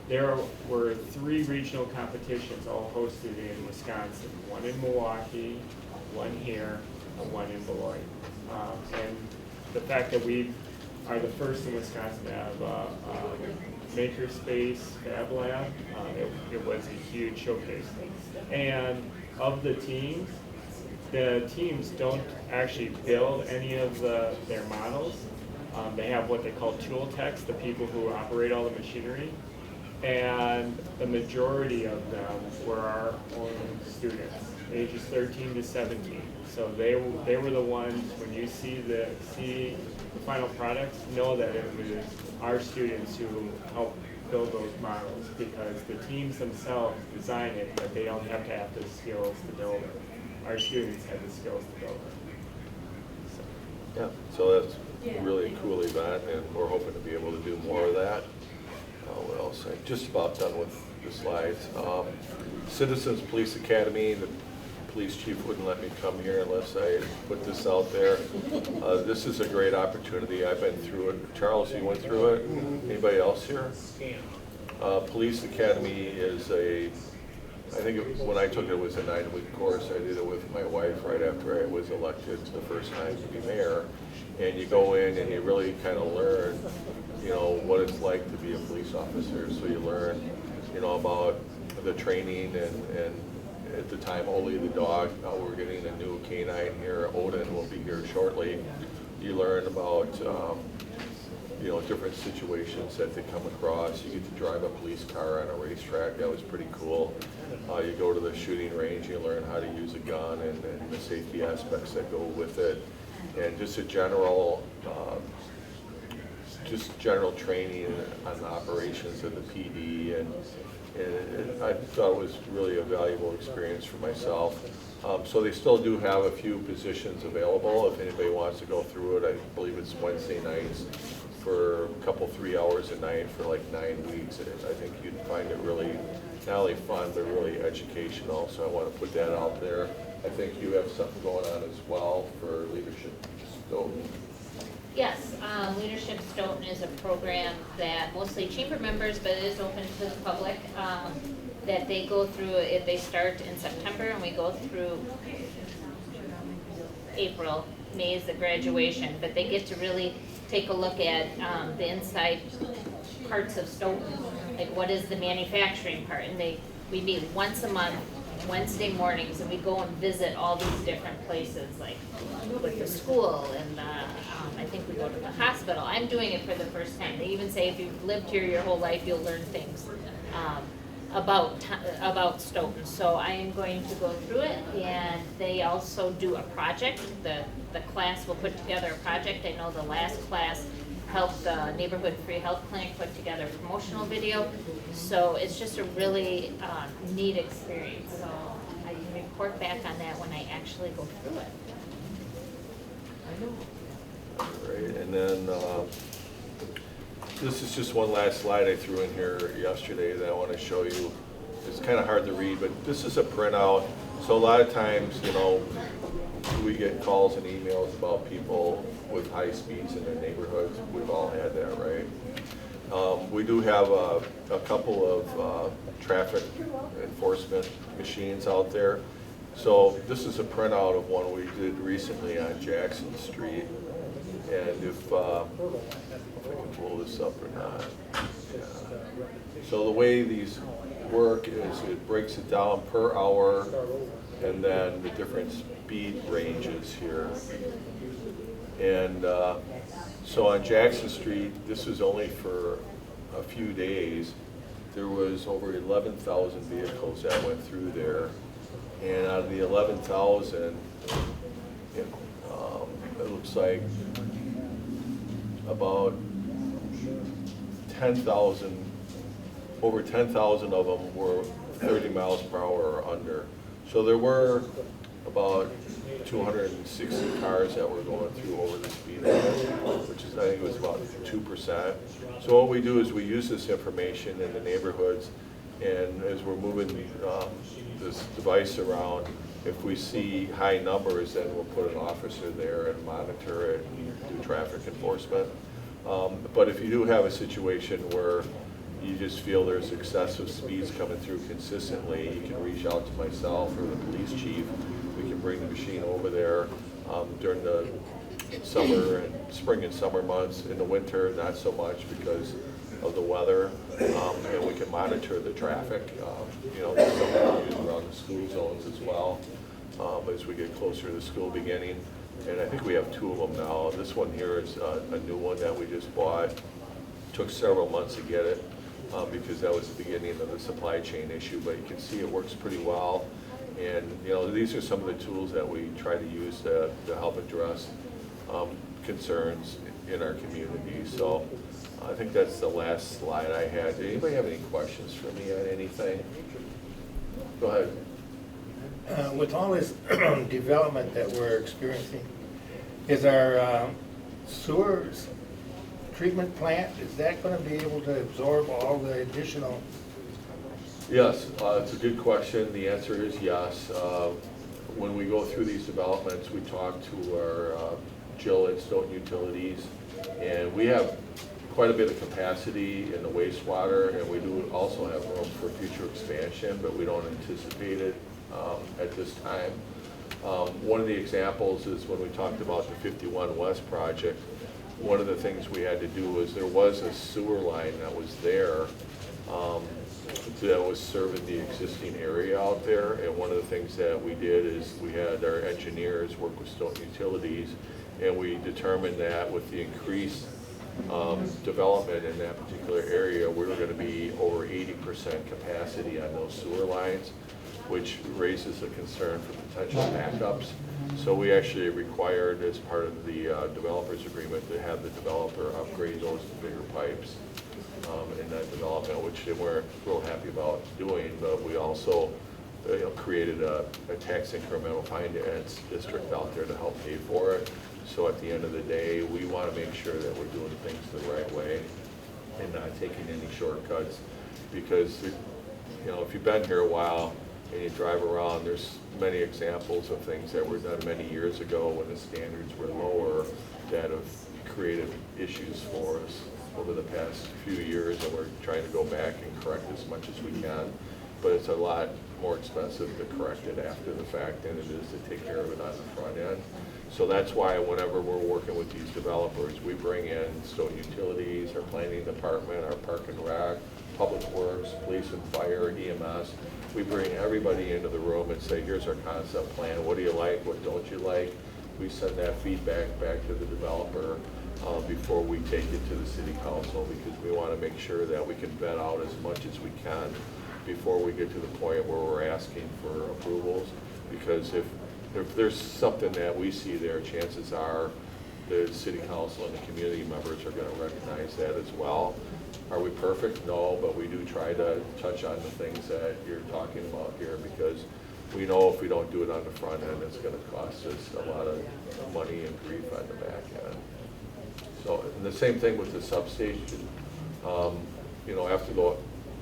there were 3 regional competitions all hosted in Wisconsin. One in Milwaukee, one here, and one in Beloit. And the fact that we are the first in Wisconsin to have a makerspace Fab Lab, it was a huge showcase. And of the teams don't actually build any of their models. They have what they call tool techs, the people who operate all the machinery. And the majority of them were our own students, ages 13 to 17. So they were the ones, when you see the final products, know that it was our students who helped build those models, because the teams themselves design it, but they don't have to have the skills to build it. Our students have the skills to build it. Yeah, so that's a really cool event, and we're hoping to be able to do more of that. What else? I'm just about done with the slides. Citizens Police Academy, the police chief wouldn't let me come here unless I put this out there. This is a great opportunity. I've been through it. Charles, you went through it? Anybody else here? Police Academy is I think when I took it, it was a 9-week course. I did it with my wife right after I was elected the first time to be mayor. And you go in and you really kind of learn, you know, what it's like to be a police officer. So you learn, you know, about the training, and at the time, Oli the dog, now we're getting a new canine here. Odin will be here shortly. You learn about, you know, different situations that they come across. You get to drive a police car on a racetrack. That was pretty cool. You go to the shooting range, you learn how to use a gun and the safety aspects that go with it. And just a general just general training on the operations of the PD, and I thought it was really a valuable experience for myself. So they still do have a few positions available if anybody wants to go through it. I believe it's Wednesday nights for a couple, 3 hours a night for like 9 weeks. And I think you'd find it really not only fun, but really educational. So I want to put that out there. I think you have something going on as well for Leadership Stoughton. Yes, Leadership Stoughton is a program that mostly chamber members, but it is open to the public, that they go through. They start in September and we go through April. May is the graduation, but they get to really take a look at the inside parts of Stoughton, like what is the manufacturing part, and we meet once a month, Wednesday mornings, and we go and visit all these different places, like with the school and I think we go to the hospital. I'm doing it for the first time. They even say if you've lived here your whole life, you'll learn things about Stoughton. So I am going to go through it, and they also do a project. The class will put together a project. I know the last class helped the Neighborhood Free Health Clinic put together a promotional video. So it's just a really neat experience. So I can report back on that when I actually go through it. Right, and then this is just one last slide I threw in here yesterday that I want to show you. It's kind of hard to read, but this is a printout. So a lot of times, you know, we get calls and emails about people with high speeds in their neighborhoods. We've all had that, right? We do have a couple of traffic enforcement machines out there. So this is a printout of one we did recently on Jackson Street. And if I can pull this up or not. Yeah. So the way these work is it breaks it down per hour and then the different speed ranges here. And so on Jackson Street, this was only for a few days. There was over 11,000 vehicles that went through there. And out of the 11,000, it looks like about 10,000, over 10,000 of them were 30 miles per hour or under. So there were about 260 cars that were going through over the speed limit, which is, I think it was about 2%. So what we do is we use this information in the neighborhoods, and as we're moving this device around, if we see high numbers, then we'll put an officer there and monitor it and do traffic enforcement. But if you do have a situation where you just feel there's excessive speeds coming through consistently, you can reach out to myself or the police chief. We can bring the machine over there during the summer and spring and summer months. In the winter, not so much because of the weather, and we can monitor the traffic. You know, there's something we use around the school zones as well as we get closer to the school beginning. And I think we have 2 of them now. This one here is a new one that we just bought. Took several months to get it because that was the beginning of the supply chain issue, but you can see it works pretty well. And you know, these are some of the tools that we try to use to help address concerns in our community. So I think that's the last slide I had. Did anybody have any questions for me on anything? Go ahead. With all this development that we're experiencing, is our sewers treatment plant, is that going to be able to absorb all the additional? Yes, it's a good question. The answer is yes. When we go through these developments, we talk to our Jill at Stoughton Utilities, and we have quite a bit of capacity in the wastewater, and we do also have room for future expansion, but we don't anticipate it at this time. One of the examples is when we talked about the 51 West project. One of the things we had to do was there was a sewer line that was there that was serving the existing area out there, and one of the things that we did is we had our engineers work with Stoughton Utilities, and we determined that with the increased development in that particular area, we were going to be over 80% capacity on those sewer lines. which raises a concern for potential backups. So we actually required, as part of the developer's agreement, to have the developer upgrade those to bigger pipes in that development, which they weren't real happy about doing, but we also created a tax incremental finance district out there to help pay for it. So at the end of the day, we want to make sure that we're doing things the right way and not taking any shortcuts, because if you've been here a while and you drive around, there's many examples of things that were done many years ago when the standards were lower that have created issues for us over the past few years, and we're trying to go back and correct as much as we can. But it's a lot more expensive to correct it after the fact than it is to take care of it on the front end. So that's why whenever we're working with these developers, we bring in Stoughton Utilities, our planning department, our park and rec, public works, police and fire, EMS. We bring everybody into the room and say, here's our concept plan. What do you like? What don't you like? We send that feedback back to the developer before we take it to the city council, because we want to make sure that we can vet out as much as we can before we get to the point where we're asking for approvals. Because if there's something that we see there, chances are the city council and the community members are going to recognize that as well. Are we perfect? No, but we do try to touch on the things that you're talking about here, because we know if we don't do it on the front end, it's going to cost us a lot of money and grief on the back end. So, and the same thing with the substation.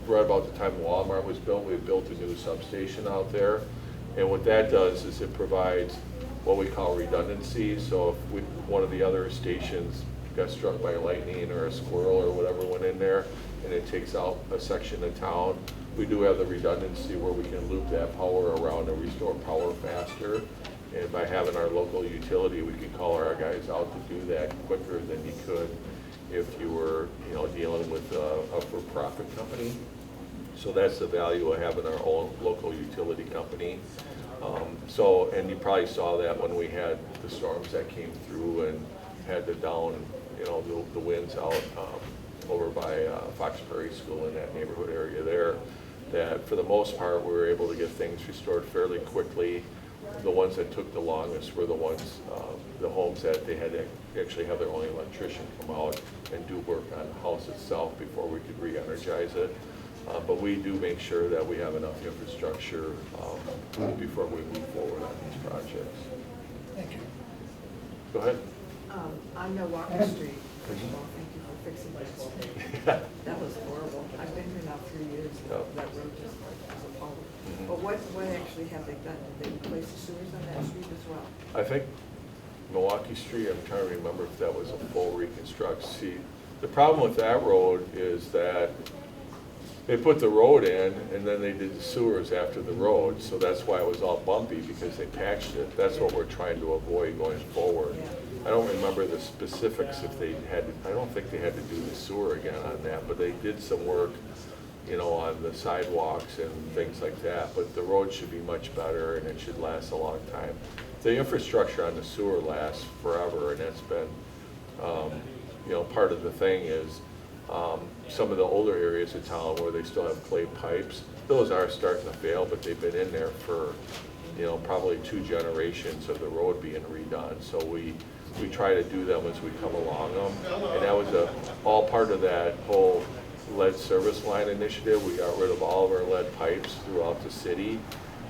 Right about the time Walmart was built, we built a new substation out there. And what that does is it provides what we call redundancy. So if one of the other stations got struck by lightning or a squirrel or whatever went in there, and it takes out a section of town, we do have the redundancy where we can loop that power around and restore power faster. And by having our local utility, we can call our guys out to do that quicker than you could if you were, dealing with a for-profit company. So that's the value of having our own local utility company. And you probably saw that when we had the storms that came through and had the the winds out over by Fox Prairie School in that neighborhood area there, that for the most part, we were able to get things restored fairly quickly. The ones that took the longest were the ones, the homes that they had to actually have their own electrician come out and do work on the house itself before we could re-energize it. But we do make sure that we have enough infrastructure before we move forward on these projects. Thank you. Go ahead. On Milwaukee Street, first of all, thank you for fixing that street. That was horrible. I've been here now 3 years, and that road just was appalling. But what actually have they done? Did they replace the sewers on that street as well? I think Milwaukee Street, I'm trying to remember if that was a full reconstruct. See, the problem with that road is that they put the road in and then they did the sewers after the road, so that's why it was all bumpy, because they patched it. That's what we're trying to avoid going forward. I don't remember the specifics if they had to, I don't think they had to do the sewer again on that, but they did some work, on the sidewalks and things like that. But the road should be much better and it should last a long time. The infrastructure on the sewer lasts forever, and that's been, part of the thing is, some of the older areas of town where they still have clay pipes, those are starting to fail, but they've been in there for, probably 2 generations of the road being redone. So we try to do them as we come along them. And that was all part of that whole lead service line initiative. We got rid of all of our lead pipes throughout the city.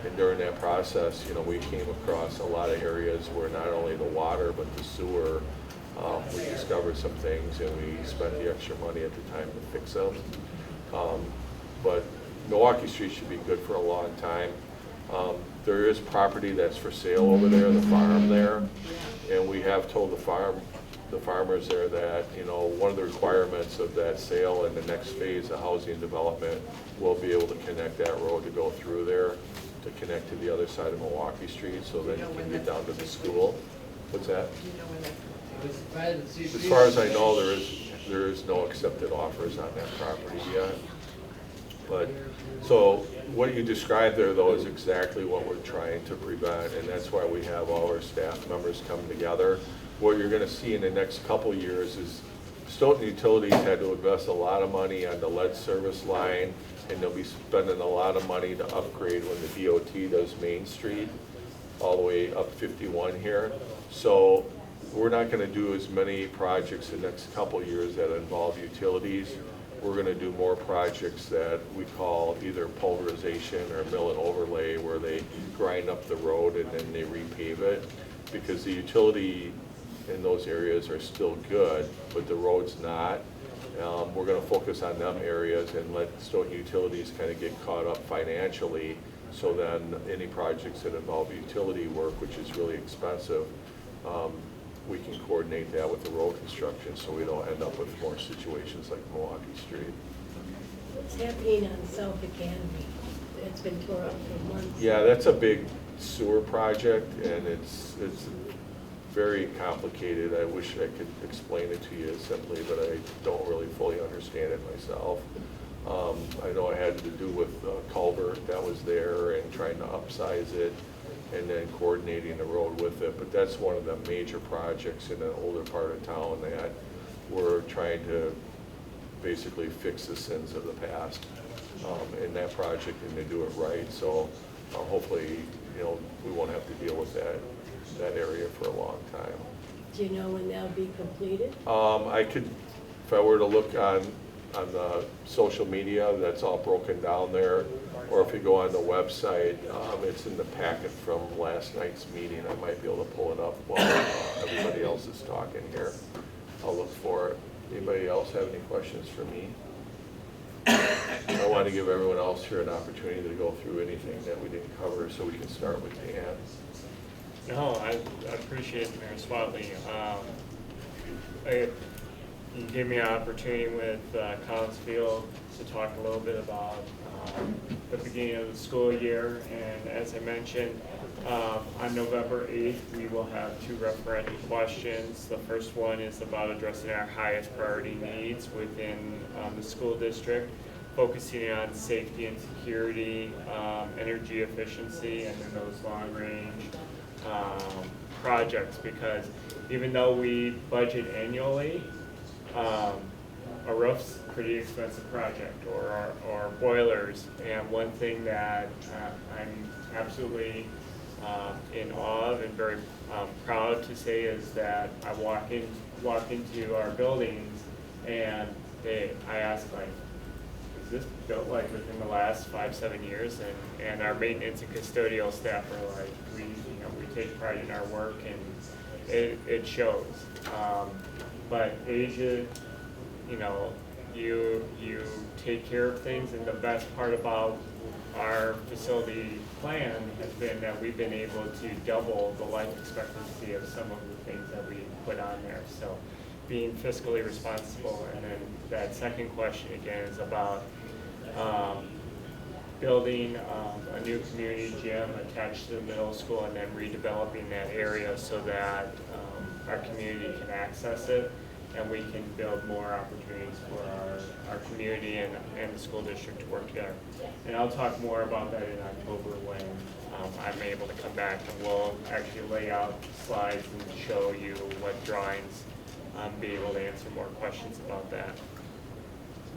And during that process, we came across a lot of areas where not only the water, but the sewer, we discovered some things, and we spent the extra money at the time to fix them. But Milwaukee Street should be good for a long time. There is property that's for sale over there, the farm there, and we have told the farmers there that, one of the requirements of that sale in the next phase of housing development will be able to connect that road to go through there, to connect to the other side of Milwaukee Street, so that you can get down to the school. What's that? Do you know when that? As far as I know, there is no accepted offers on that property yet. But, so what you described there, though, is exactly what we're trying to prevent, and that's why we have all our staff members come together. What you're going to see in the next couple years is Stoughton Utilities had to invest a lot of money on the lead service line and they'll be spending a lot of money to upgrade when the DOT does Main Street, all the way up 51 here. So we're not gonna do as many projects the next couple of years that involve utilities. We're gonna do more projects that we call either pulverization or mill and overlay, where they grind up the road and then they repave it. Because the utility in those areas are still good, but the road's not. We're gonna focus on them areas and let Stoughton Utilities kind of get caught up financially, so then any projects that involve utility work, which is really expensive, we can coordinate that with the road construction, so we don't end up with more situations like Milwaukee Street. What's happening on South Academy? It's been tore up for months. Yeah, that's a big sewer project, and it's very complicated. I wish I could explain it to you simply, but I don't really fully understand it myself. I know it had to do with a culvert that was there and trying to upsize it, and then coordinating the road with it. But that's one of the major projects in the older part of town that we're trying to basically fix the sins of the past in that project, and to do it right. So hopefully, we won't have to deal with that area for a long time. Do you know when they'll be completed? I could, if I were to look on the social media, that's all broken down there. Or if you go on the website, it's in the packet from last night's meeting. I might be able to pull it up while everybody else is talking here. I'll look for it. Anybody else have any questions for me? I want to give everyone else here an opportunity to go through anything that we didn't cover, so we can start with Dan. No, I appreciate Mayor Swadley. You gave me an opportunity with Collinsfield to talk a little bit about the beginning of the school year, and as I mentioned, on November 8th, we will have 2 referendum questions. The first one is about addressing our highest priority needs within the school district, focusing on safety and security, energy efficiency, and then those long-range projects, because even though we budget annually, a roof's a pretty expensive project, or boilers. And one thing that I'm absolutely in awe of and very proud to say is that I walk into our buildings and I ask, like, is this built like within the last 5-7 years? And our maintenance and custodial staff are like, we take pride in our work, and it shows. But Asia, you take care of things, and the best part about our facility plan has been that we've been able to double the life expectancy of some of the things that we put on there. So being fiscally responsible. And then that second question again is about building a new community gym attached to the middle school, and then redeveloping that area so that our community can access it, and we can build more opportunities for our community and the school district to work together. And I'll talk more about that in October when I'm able to come back, and we'll actually lay out slides and show you what drawings, be able to answer more questions about that.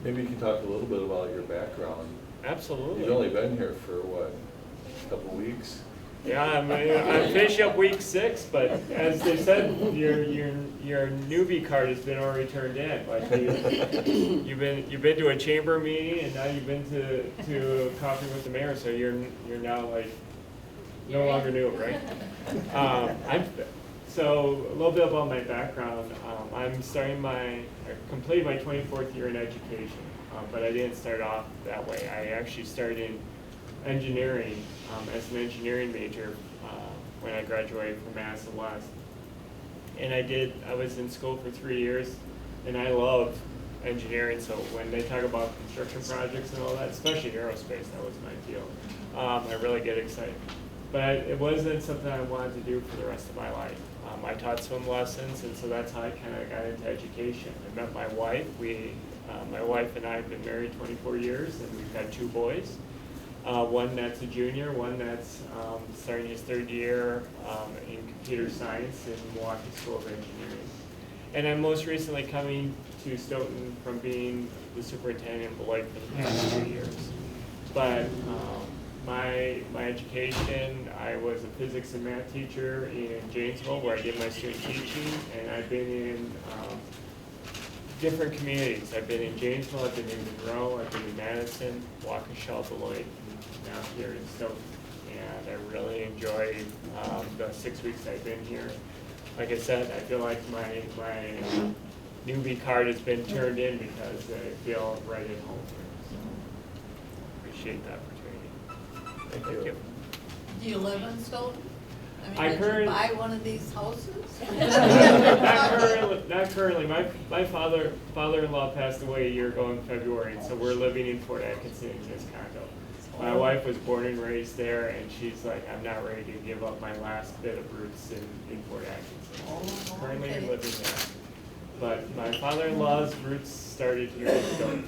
Maybe you can talk a little bit about your background. Absolutely. You've only been here for, what, a couple weeks? Yeah, I'm finishing up week 6, but as they said, your newbie card has been already turned in. Like you've been to a chamber meeting, and now you've been to coffee with the mayor, so you're now like no longer new, right? So a little bit about my background. I completed my 24th year in education, but I didn't start off that way. I actually started in engineering as an engineering major when I graduated from Madison West. And I was in school for 3 years, and I love engineering, so when they talk about construction projects and all that, especially aerospace, that was my deal. I really get excited. But it wasn't something I wanted to do for the rest of my life. I taught swim lessons, and so that's how I kind of got into education. I met my wife. My wife and I have been married 24 years, and we've had 2 boys. One that's a junior, one that's starting his 3rd year in computer science in Milwaukee School of Engineering. And I'm most recently coming to Stoughton from being the superintendent in Beloit for the past 2 years. But my education, I was a physics and math teacher in Janesville where I did my student teaching, and I've been in different communities. I've been in Janesville, I've been in Monroe, I've been in Madison, Waukesha, Beloit, and now here in Stoughton. And I really enjoy the 6 weeks I've been here. Like I said, I feel like my newbie card has been turned in because I feel right at home here. So appreciate the opportunity. Thank you. Do you live in Stoughton? I Did currently- you buy one of these houses? Not currently. My father-in-law passed away a year ago in February, so we're living in Fort Atkinson in his condo. My wife was born and raised there, and she's like, I'm not ready to give up my last bit of roots in Fort Atkinson. So currently okay. living there. But my father-in-law's roots started here in Stoughton,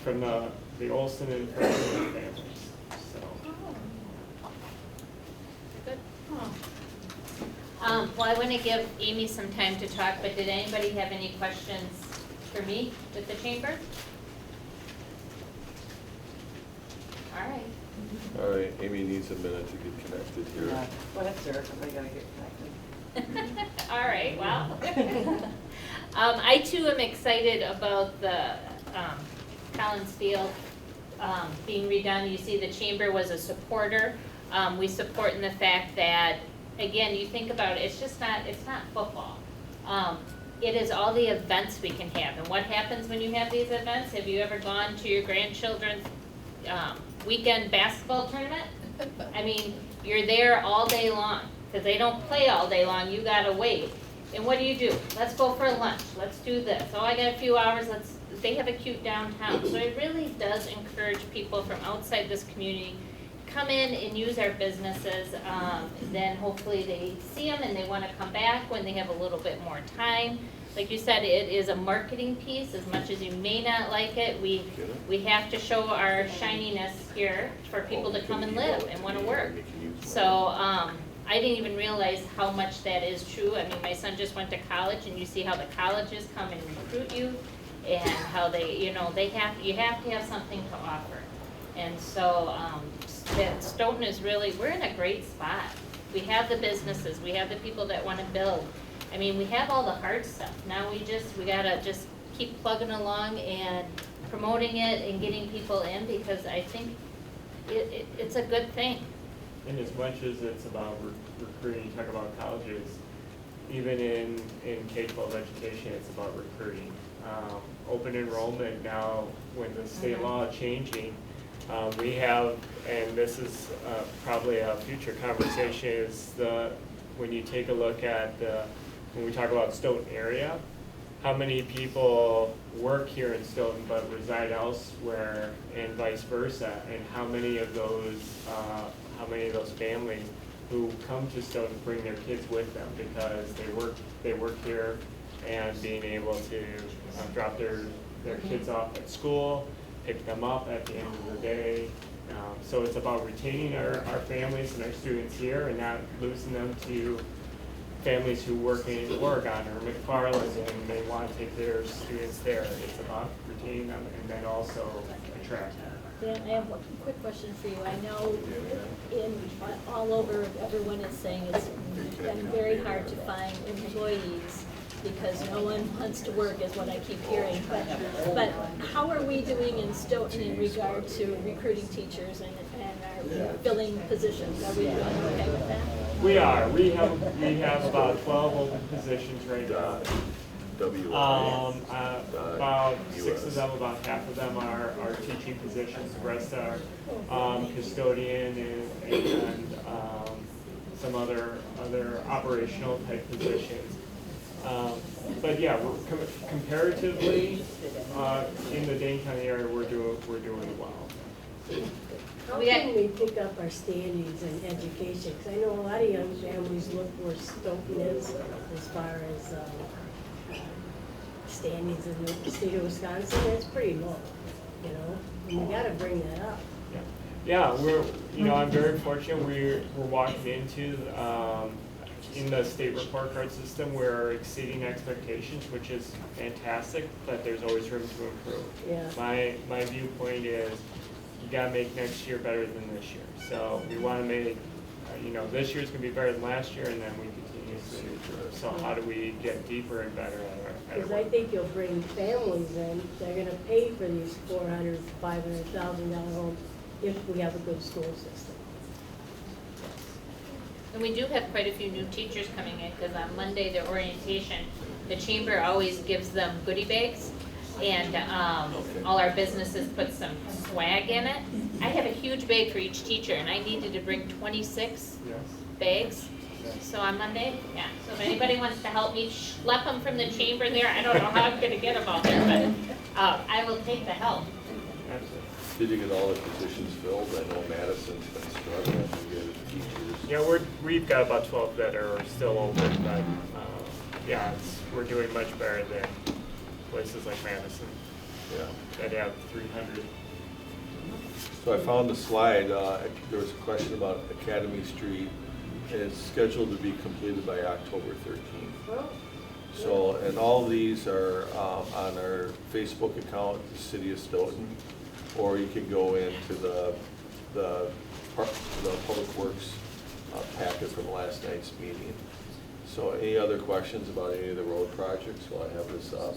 from the Olson and Franklin families. So. Good. Well, I want to give Amy some time to talk, but did anybody have any questions for me with the chamber? All right. All right, Amy needs a minute to get connected here. Yeah. Go ahead, Sarah, because I gotta get connected. All right, wow. I too am excited about the Collins Field being redone. You see, the chamber was a supporter. We support in the fact that, again, you think about it, it's not football. It is all the events we can have. And what happens when you have these events? Have you ever gone to your grandchildren's weekend basketball tournament? I mean, you're there all day long, because they don't play all day long, you gotta wait. And what do? Let's go for lunch, let's do this, oh, I got a few hours, they have a cute downtown. So it really does encourage people from outside this community to come in and use our businesses. Then hopefully they see them and they wanna come back when they have a little bit more time. Like you said, it is a marketing piece. As much as you may not like it, we have to show our shininess here for people to come and live and want to work. So I didn't even realize how much that is true. I mean, my son just went to college, and you see how the colleges come and recruit you, and how they, you have to have something to offer. And so that Stoughton is really, we're in a great spot. We have the businesses, we have the people that want to build. I mean, we have all the hard stuff. Now we gotta just keep plugging along and promoting it and getting people in, because I think it's a good thing. And as much as it's about recruiting, you talk about colleges, even in K-12 education, it's about recruiting. Open enrollment now, when the state law is changing, we have, and this is probably a future conversation, is when you take a look at when we talk about Stoughton area, how many people work here in Stoughton but reside elsewhere, and vice versa, and how many of those families who come to Stoughton bring their kids with them because they work here, and being able to drop their kids off at school, pick them up at the end of the day. So it's about retaining our families and our students here and not losing them to families who work in Oregon or McFarland and they want to take their students there. It's about retaining them and then also attract them. Dan, I have one quick question for you. I know all over, everyone is saying it's been very hard to find employees because no one wants to work, is what I keep hearing. But how are we doing in Stoughton in regard to recruiting teachers and our filling positions? Are we doing okay with that? We are. We have about 12 open positions right now. About 6 of them, about half of them are teaching positions. The rest are custodian and some other operational type positions. But yeah, comparatively in the Dane County area, we're doing well. How can we pick up our standings in education? Because I know a lot of young families look where Stoughton is as far as standings in the state of Wisconsin. It's pretty low, and we got to bring that up. Yeah, I'm very fortunate. We're walking into in the state report card system, we're exceeding expectations, which is fantastic. But there's always room to improve. Yeah. My viewpoint is gotta make next year better than this year. So we wanna make, this year's gonna be better than last year, and then we continuously, so how do we get deeper and better at our Because I think you'll bring families in, they're gonna pay for these $400,000, $500,000 homes if we have a good school system. And we do have quite a few new teachers coming in, because on Monday, their orientation, the chamber always gives them goodie bags, and all our businesses put some swag in it. I have a huge bag for each teacher, and I needed to bring 26 Yes. bags. Yes. So on Monday, yeah, so if anybody wants to help me schlep them from the chamber there, I don't know how I'm gonna get them out there, but I will take the help. Absolutely. Did you get all the positions filled? I know Madison's been struggling to get teachers. Yeah, we've got about 12 that are still open, but yeah, we're doing much better than places like Madison Yeah. that have 300. So I found the slide, there was a question about Academy Street, and it's scheduled to be completed by October 13th. Well, So, and all these are on our Facebook account, the City of Stoughton, or you can go into the Public Works packet from last night's meeting. So any other questions about any of the road projects while I have this up?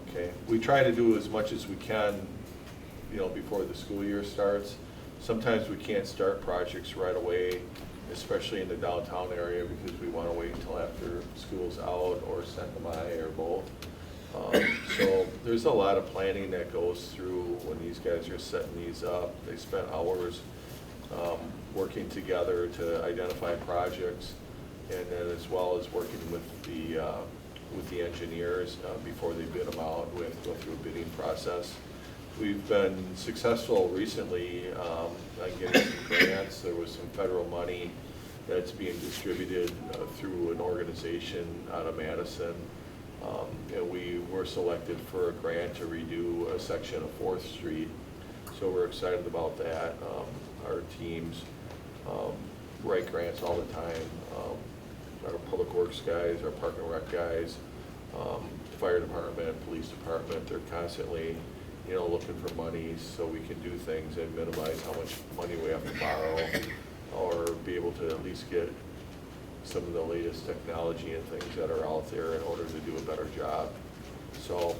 Okay, we try to do as much as we can, before the school year starts. Sometimes we can't start projects right away, especially in the downtown area, because we want to wait until after school's out or semi or both. So there's a lot of planning that goes through when these guys are setting these up. They spent hours working together to identify projects, and then as well as working with the engineers before they bid them out. We have to go through a bidding process. We've been successful recently on getting some grants. There was some federal money that's being distributed through an organization out of Madison. And we were selected for a grant to redo a section of 4th Street. So we're excited about that. Our teams write grants all the time. Our public works guys, our park and rec guys, fire department, police department, they're constantly looking for money so we can do things and minimize how much money we have to borrow, or be able to at least get some of the latest technology and things that are out there in order to do a better job. So,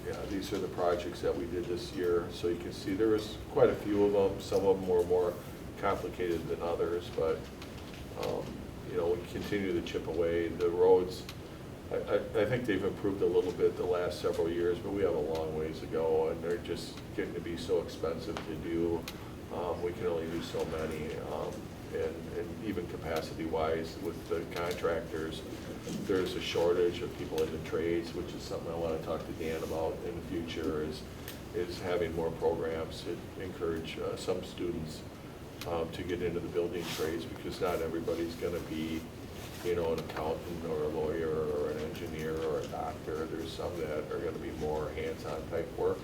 yeah, these are the projects that we did this year. So you can see there was quite a few of them. Some of them were more complicated than others, but we continue to chip away. The roads, I think they've improved a little bit the last several years, but we have a long ways to go, and they're just getting to be so expensive to do. We can only do so many, and even capacity-wise with the contractors, there's a shortage of people in the trades, which is something I want to talk to Dan about in the future, is having more programs to encourage some students to get into the building trades, because not everybody's going to be an accountant or a lawyer or an engineer or a doctor. There's some that are going to be more hands-on type work.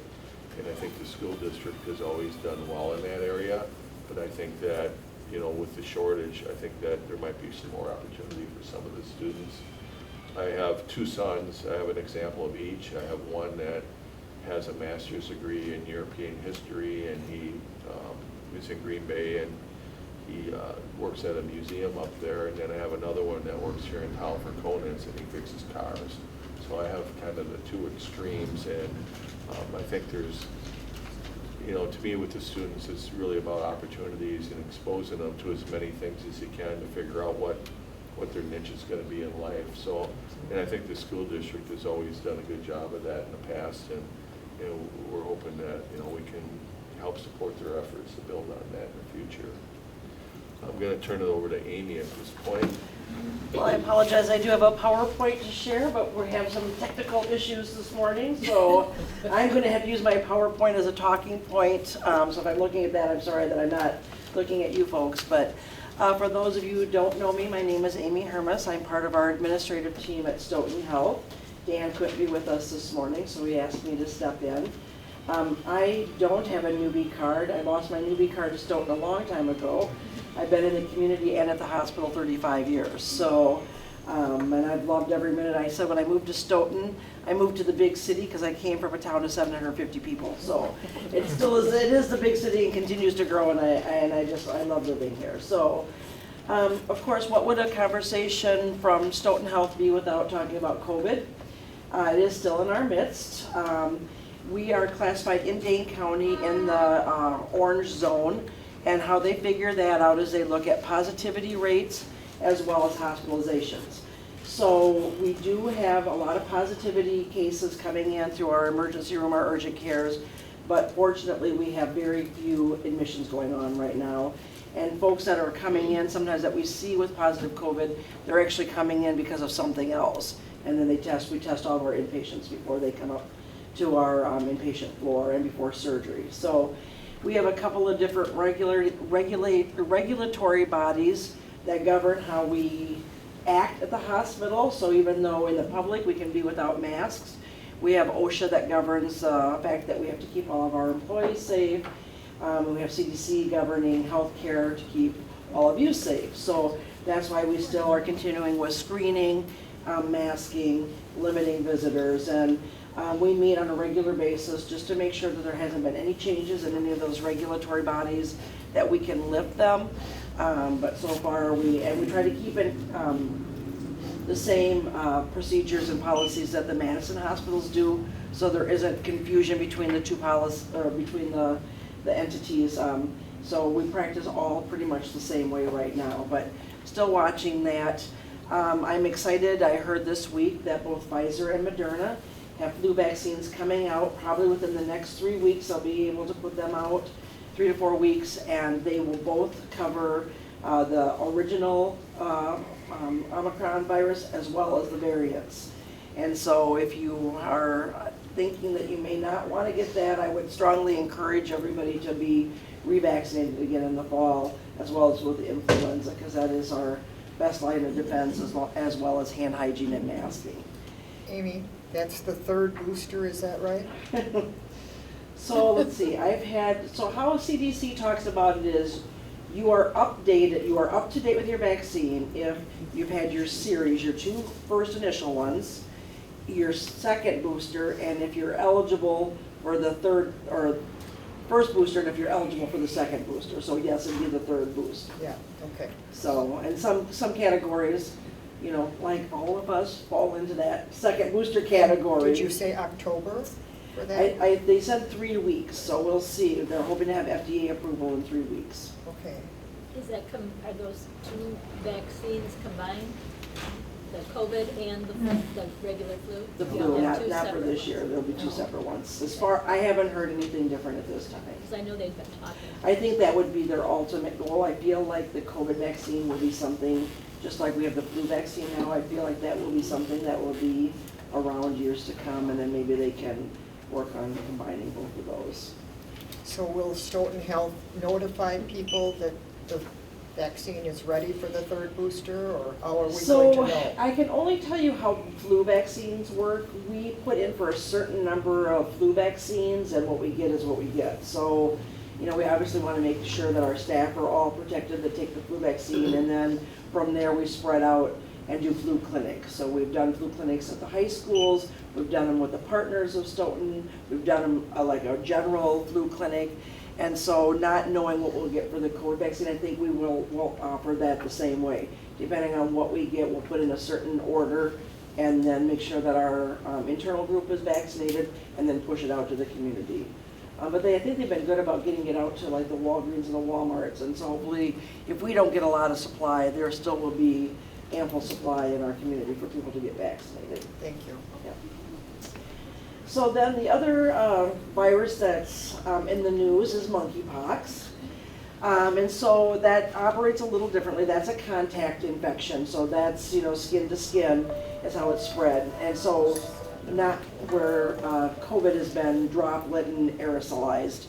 And I think the school district has always done well in that area. But I think that, with the shortage, I think that there might be some more opportunity for some of the students. I have 2 sons. I have an example of each. I have one that has a master's degree in European history, and he is in Green Bay, and he works at a museum up there. And then I have another one that works here in town for Conan's, and he fixes cars. So I have kind of the 2 extremes, and I think there's, to me with the students, it's really about opportunities and exposing them to as many things as you can to figure out what their niche is going to be in life. So, and I think the school district has always done a good job of that in the past, and we're hoping that we can help support their efforts to build on that in the future. I'm going to turn it over to Amy at this point. Well, I apologize, I do have a PowerPoint to share, but we have some technical issues this morning, so I'm going to have to use my PowerPoint as a talking point. So if I'm looking at that, I'm sorry that I'm not looking at you folks. But for those of you who don't know me, my name is Amy Hermes. I'm part of our administrative team at Stoughton Health. Dan couldn't be with us this morning, so he asked me to step in. I don't have a newbie card. I lost my newbie card to Stoughton a long time ago. I've been in the community and at the hospital 35 years. So And I've loved every minute. I said when I moved to Stoughton, I moved to the big city because I came from a town of 750 people. So it still is, it is the big city and continues to grow, and I love living here. So, of course, what would a conversation from Stoughton Health be without talking about COVID? It is still in our midst. We are classified in Dane County in the orange zone, and how they figure that out is they look at positivity rates as well as hospitalizations. So we do have a lot of positivity cases coming in through our emergency room, our urgent cares, but fortunately we have very few admissions going on right now. And folks that are coming in, sometimes that we see with positive COVID, they're actually coming in because of something else. And then we test all of our inpatients before they come up to our inpatient floor and before surgery. So we have a couple of different regulatory bodies that govern how we act at the hospital. So even though in the public we can be without masks, we have OSHA that governs the fact that we have to keep all of our employees safe. We have CDC governing healthcare to keep all of you safe. So that's why we still are continuing with screening, masking, limiting visitors, and we meet on a regular basis just to make sure that there hasn't been any changes in any of those regulatory bodies, that we can lift them. But so far we try to keep it the same procedures and policies that the Madison hospitals do, so there isn't confusion between the two policies, or between the entities. So we practice all pretty much the same way right now, but still watching that. I'm excited. I heard this week that both Pfizer and Moderna have flu vaccines coming out. Probably within the next 3 weeks, I'll be able to put them out, 3 to 4 weeks, and they will both cover the original Omicron virus as well as the variants. And so if you are thinking that you may not want to get that, I would strongly encourage everybody to be revaccinated again in the fall, as well as with the influenza, because that is our best line of defense, as well as hand hygiene and masking. Amy, that's the third booster, is that right? So let's see, so how CDC talks about it is you are up to date with your vaccine if you've had your series, your 2 first initial ones, your second booster, and if you're eligible for the third, or first booster, and if you're eligible for the second booster. So yes, it'd be the third boost. Yeah, okay. So, and some categories, you know, like all of us fall into that second booster category. Did you say October for that? They said 3 weeks, so we'll see. They're hoping to have FDA approval in 3 weeks. Okay. Are those 2 vaccines combined? The COVID and the regular flu? The You'll flu, have two not for separate this year. ones? There'll be 2 separate ones. I haven't heard anything different at this time. Because I know they've been talking. I think that would be their ultimate goal. I feel like the COVID vaccine will be something, just like we have the flu vaccine now, I feel like that will be something that will be around years to come, and then maybe they can work on combining both of those. So will Stoughton Health notify people that the vaccine is ready for the third booster, or how are we going to know? I can only tell you how flu vaccines work. We put in for a certain number of flu vaccines, and what we get is what we get. So, you know, we obviously want to make sure that our staff are all protected that take the flu vaccine, and then from there we spread out and do flu clinics. So we've done flu clinics at the high schools, we've done them with the partners of Stoughton, we've done them like a general flu clinic. And so not knowing what we'll get for the COVID vaccine, I think we'll offer that the same way. Depending on what we get, we'll put in a certain order and then make sure that our internal group is vaccinated and then push it out to the community. But I think they've been good about getting it out to like the Walgreens and the Walmarts. And so hopefully if we don't get a lot of supply, there still will be ample supply in our community for people to get vaccinated. Thank you. Yeah. So then the other virus that's in the news is monkeypox. And so that operates a little differently. That's a contact infection. So that's, you know, skin to skin is how it's spread. And so not where COVID has been droplet and aerosolized.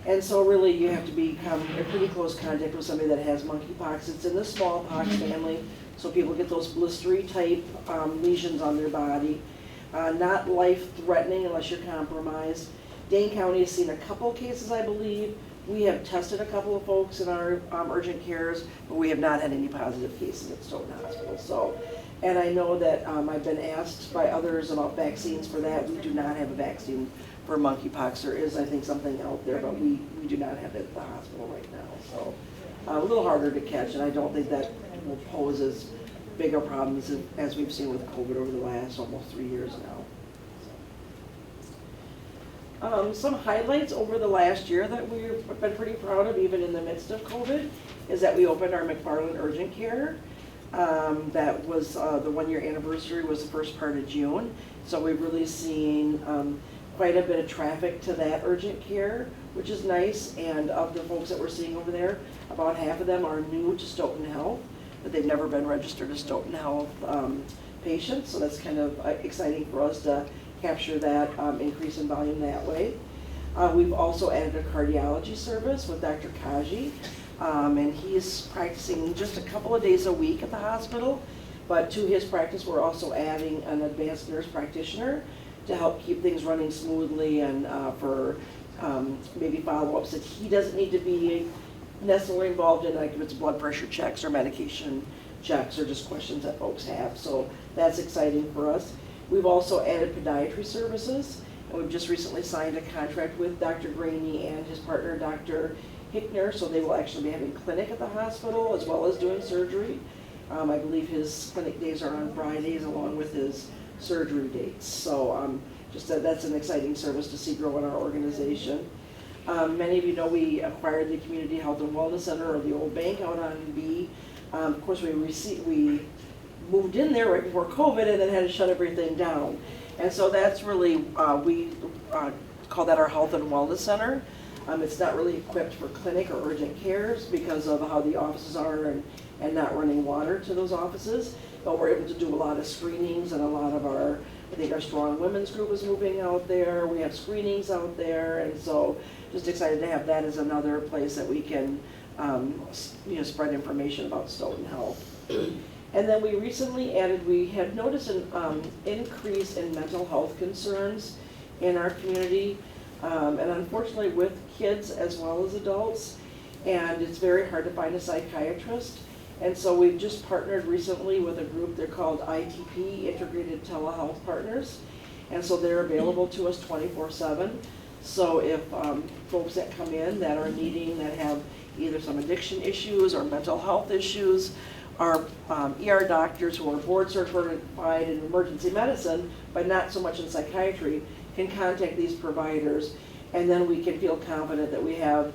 And so really you have to become in pretty close contact with somebody that has monkeypox. It's in the smallpox family. So people get those blistery type lesions on their body. Not life-threatening unless you're compromised. Dane County has seen a couple cases, I believe. We have tested a couple of folks in our urgent cares, but we have not had any positive cases at Stoughton Hospital. So And I know that I've been asked by others about vaccines for that. We do not have a vaccine for monkeypox. There is, I think, something out there, but we do not have it at the hospital right now. So a little harder to catch, and I don't think that will pose as big a problem as we've seen with COVID over the last almost 3 years now. Some highlights over the last year that we've been pretty proud of, even in the midst of COVID, is that we opened our McFarland Urgent Care. That was the 1-year anniversary was the first part of June. So we've really seen quite a bit of traffic to that urgent care, which is nice. And of the folks that we're seeing over there, about half of them are new to Stoughton Health, but they've never been registered as Stoughton Health patients. So that's kind of exciting for us to capture that increase in volume that way. We've also added a cardiology service with Dr. Kaji. And he's practicing just a couple of days a week at the hospital, but to his practice we're also adding an advanced nurse practitioner to help keep things running smoothly and for maybe follow-ups that he doesn't need to be necessarily involved in, like if it's blood pressure checks or medication checks or just questions that folks have. So that's exciting for us. We've also added podiatry services, and we've just recently signed a contract with Dr. Graney and his partner, Dr. Hickner, so they will actually be having clinic at the hospital as well as doing surgery. I believe his clinic days are on Fridays along with his surgery dates. So just that's an exciting service to see grow in our organization. Many of you know we acquired the Community Health and Wellness Center, or the old bank out on B. Of course, we moved in there right before COVID and then had to shut everything down. And so that's really, we call that our Health and Wellness Center. It's not really equipped for clinic or urgent cares because of how the offices are and not running water to those offices. But we're able to do a lot of screenings, and a lot of I think our Strong Women's group is moving out there. We have screenings out there, and so just excited to have that as another place that we can spread information about Stoughton Health. And then we recently added, we had noticed an increase in mental health concerns in our community. And unfortunately with kids as well as adults, and it's very hard to find a psychiatrist. And so we've just partnered recently with a group, they're called ITP, Integrated Telehealth Partners, and so they're available to us 24/7. So if folks that come in that are needing, that have either some addiction issues or mental health issues, our ER doctors who are board certified in emergency medicine, but not so much in psychiatry, can contact these providers, and then we can feel confident that we have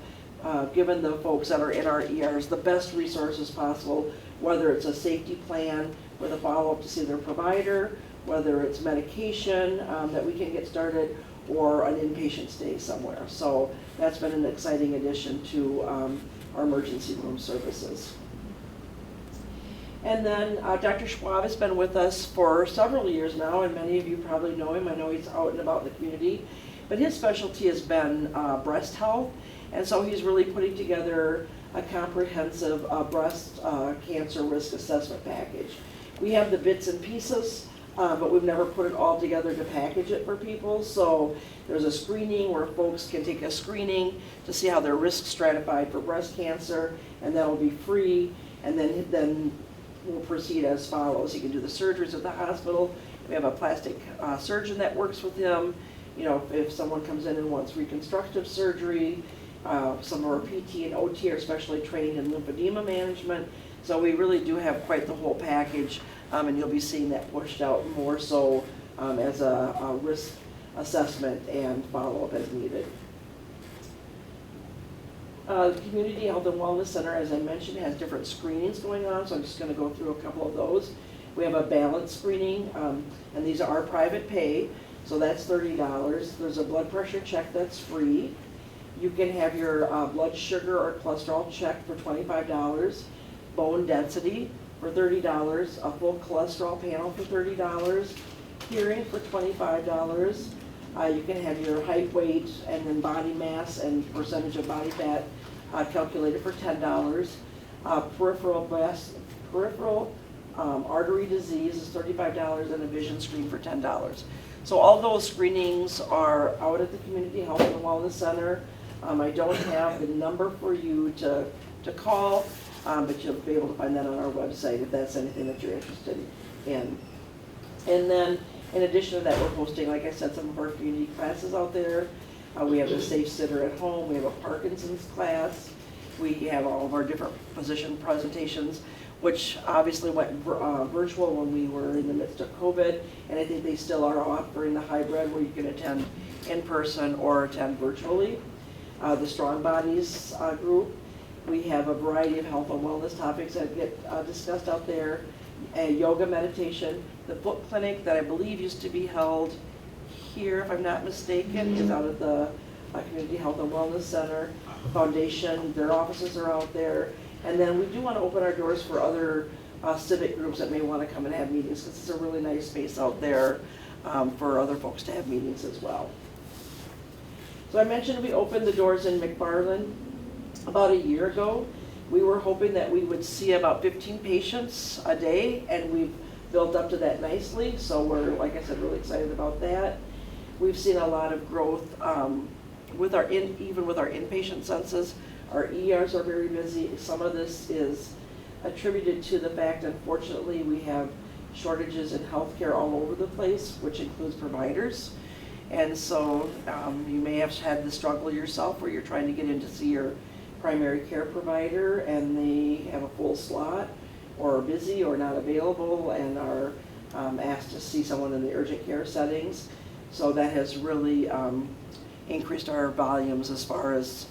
given the folks that are in our ERs the best resources possible, whether it's a safety plan with a follow-up to see their provider, whether it's medication that we can get started, or an inpatient stay somewhere. So that's been an exciting addition to our emergency room services. And then Dr. Schwab has been with us for several years now, and many of you probably know him. I know he's out and about in the community, but his specialty has been breast health, and so he's really putting together a comprehensive breast cancer risk assessment package. We have the bits and pieces, but we've never put it all together to package it for people. So there's a screening where folks can take a screening to see how their risk stratified for breast cancer, and that'll be free, and then we'll proceed as follows. He can do the surgeries at the hospital. We have a plastic surgeon that works with him. You know, if someone comes in and wants reconstructive surgery, some of our PT and OT are especially trained in lymphedema management. So we really do have quite the whole package, and you'll be seeing that pushed out more so as a risk assessment and follow-up as needed. The Community Health and Wellness Center, as I mentioned, has different screenings going on, so I'm just going to go through a couple of those. We have a balance screening, and these are private pay, so that's $30. There's a blood pressure check that's free. You can have your blood sugar or cholesterol checked for $25, bone density for $30, a full cholesterol panel for $30, hearing for $25. You can have your height, weight, and then body mass and percentage of body fat calculated for $10. Peripheral artery disease is $35, and a vision screen for $10. So all those screenings are out at the Community Health and Wellness Center. I don't have the number for you to call, but you'll be able to find that on our website if that's anything that you're interested in. And then, in addition to that, we're hosting, like I said, some of our community classes out there. We have the Safe Sitter at Home, we have a Parkinson's class, we have all of our different physician presentations, which obviously went virtual when we were in the midst of COVID, and I think they still are offering the hybrid where you can attend in person or attend virtually. The Strong Bodies group, we have a variety of health and wellness topics that get discussed out there. Yoga meditation, the book clinic that I believe used to be held here, if I'm not mistaken, is out at the Community Health and Wellness Center. Foundation, their offices are out there. And then we do want to open our doors for other civic groups that may want to come and have meetings, because it's a really nice space out there for other folks to have meetings as well. So I mentioned we opened the doors in McFarland about a year ago. We were hoping that we would see about 15 patients a day, and we've built up to that nicely. So we're, like I said, really excited about that. We've seen a lot of growth with even with our inpatient census. Our ERs are very busy. Some of this is attributed to the fact, unfortunately, we have shortages in healthcare all over the place, which includes providers. And so you may have had the struggle yourself where you're trying to get in to see your primary care provider and they have a full slot or are busy or not available and are asked to see someone in the urgent care settings. So that has really increased our volumes as far as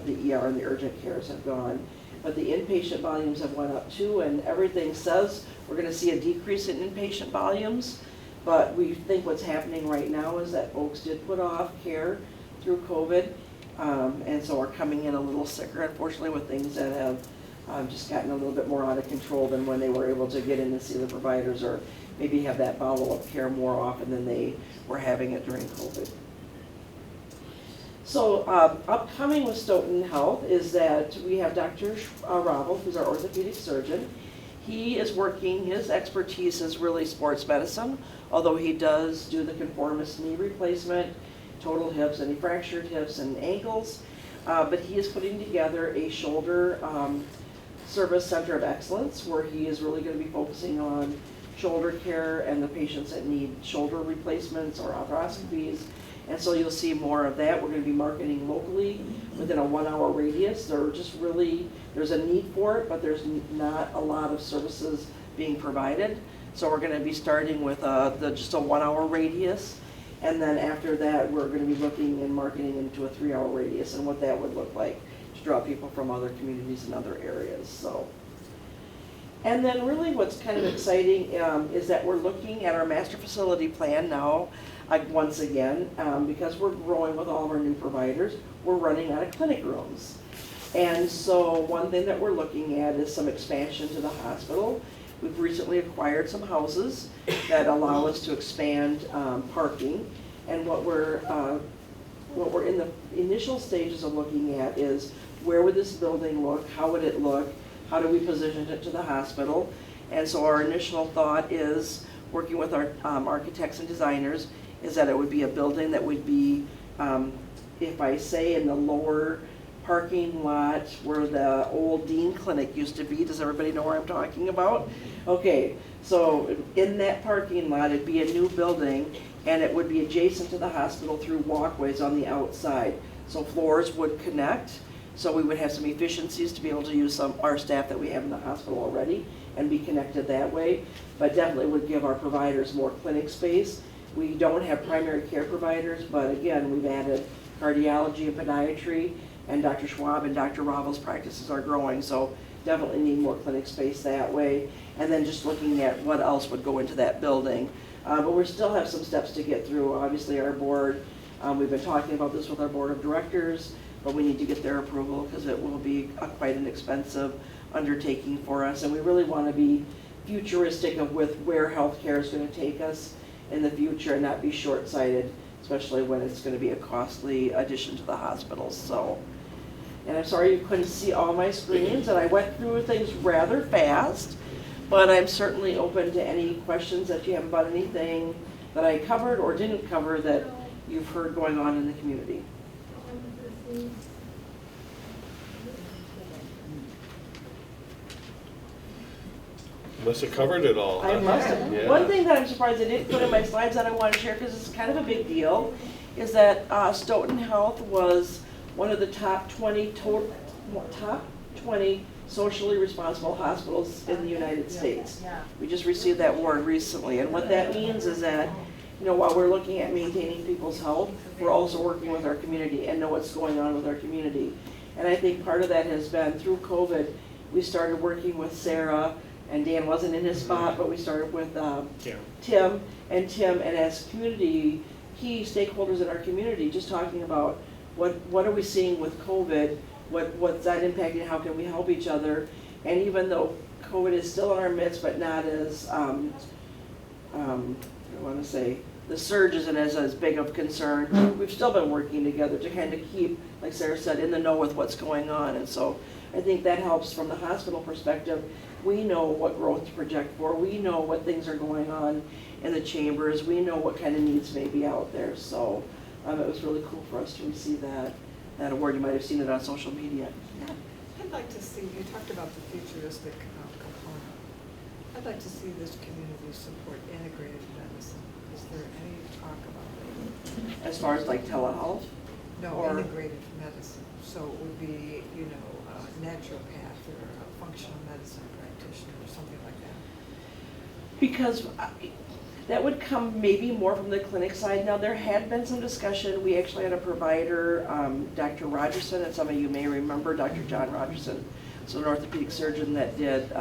the ER and the urgent cares have gone. But the inpatient volumes have went up too, and everything says we're going to see a decrease in inpatient volumes. But we think what's happening right now is that folks did put off care through COVID, and so are coming in a little sicker, unfortunately, with things that have just gotten a little bit more out of control than when they were able to get in and see the providers, or maybe have that follow-up care more often than they were having it during COVID. So upcoming with Stoughton Health is that we have Dr. Ravel, who's our orthopedic surgeon. He is working, his expertise is really sports medicine, although he does do the conformist knee replacement, total hips, any fractured hips and ankles. But he is putting together a shoulder service center of excellence where he is really going to be focusing on shoulder care and the patients that need shoulder replacements or arthroscopies. And so you'll see more of that. We're going to be marketing locally within a 1-hour radius. There's a need for it, but there's not a lot of services being provided. So we're going to be starting with just a 1-hour radius. And then after that, we're going to be looking and marketing into a 3-hour radius and what that would look like to draw people from other communities and other areas. So. And then really what's kind of exciting is that we're looking at our master facility plan now, once again, because we're growing with all of our new providers, we're running out of clinic rooms. And so one thing that we're looking at is some expansion to the hospital. We've recently acquired some houses that allow us to expand parking. And what we're in the initial stages of looking at is where would this building look, how would it look, how do we position it to the hospital? And so our initial thought is, working with our architects and designers, is that it would be a building that would be, if I say in the lower parking lot where the old Dean Clinic used to be. Does everybody know where I'm talking about? Okay, so in that parking lot, it'd be a new building, and it would be adjacent to the hospital through walkways on the outside. So floors would connect, so we would have some efficiencies to be able to use our staff that we have in the hospital already and be connected that way, but definitely would give our providers more clinic space. We don't have primary care providers, but again, we've added cardiology and podiatry, and Dr. Schwab and Dr. Ravel's practices are growing, so definitely need more clinic space that way. And then just looking at what else would go into that building. But we still have some steps to get through. Obviously our board, we've been talking about this with our board of directors, but we need to get their approval because it will be quite an expensive undertaking for us. And we really want to be futuristic with where healthcare is going to take us in the future and not be short-sighted, especially when it's going to be a costly addition to the hospitals. So, and I'm sorry you couldn't see all my screens, and I went through things rather fast, but I'm certainly open to any questions that you have about anything that I covered or didn't cover that you've heard going on in the community. Must have covered it all. I huh? must have. Yeah. One thing that I'm surprised I didn't put in my slides that I want to share, because it's kind of a big deal, is that Stoughton Health was one of the top 20 socially responsible hospitals in the United States. We just received that award recently, and what that means is that, you know, while we're looking at maintaining people's health, we're also working with our community and know what's going on with our community. And I think part of that has been through COVID, we started working with Sarah, and Dan wasn't in his spot, but we started with Tim, and as community, key stakeholders in our community, just talking about what are we seeing with COVID, what's that impacting, how can we help each other, and even though COVID is still in our midst, but not as, I want to say, the surge isn't as big of concern, we've still been working together to kind of keep, like Sarah said, in the know with what's going on, and so I think that helps from the hospital perspective. We know what growth to project for, we know what things are going on in the chambers, we know what kind of needs may be out there, so it was really cool for us to receive that award. You might have seen it on social media. Yeah. I'd like to see, you talked about the futuristic component. I'd like to see this community support integrated medicine. Is there any talk about that? As far as like telehealth? No, Or- integrated medicine. So it would be, you know, a naturopath or a functional medicine practitioner or something like that. Because that would come maybe more from the clinic side. Now, there had been some discussion. We actually had a provider, Dr. Rogerson, and some of you may remember Dr. John Rogerson, so an orthopedic surgeon that did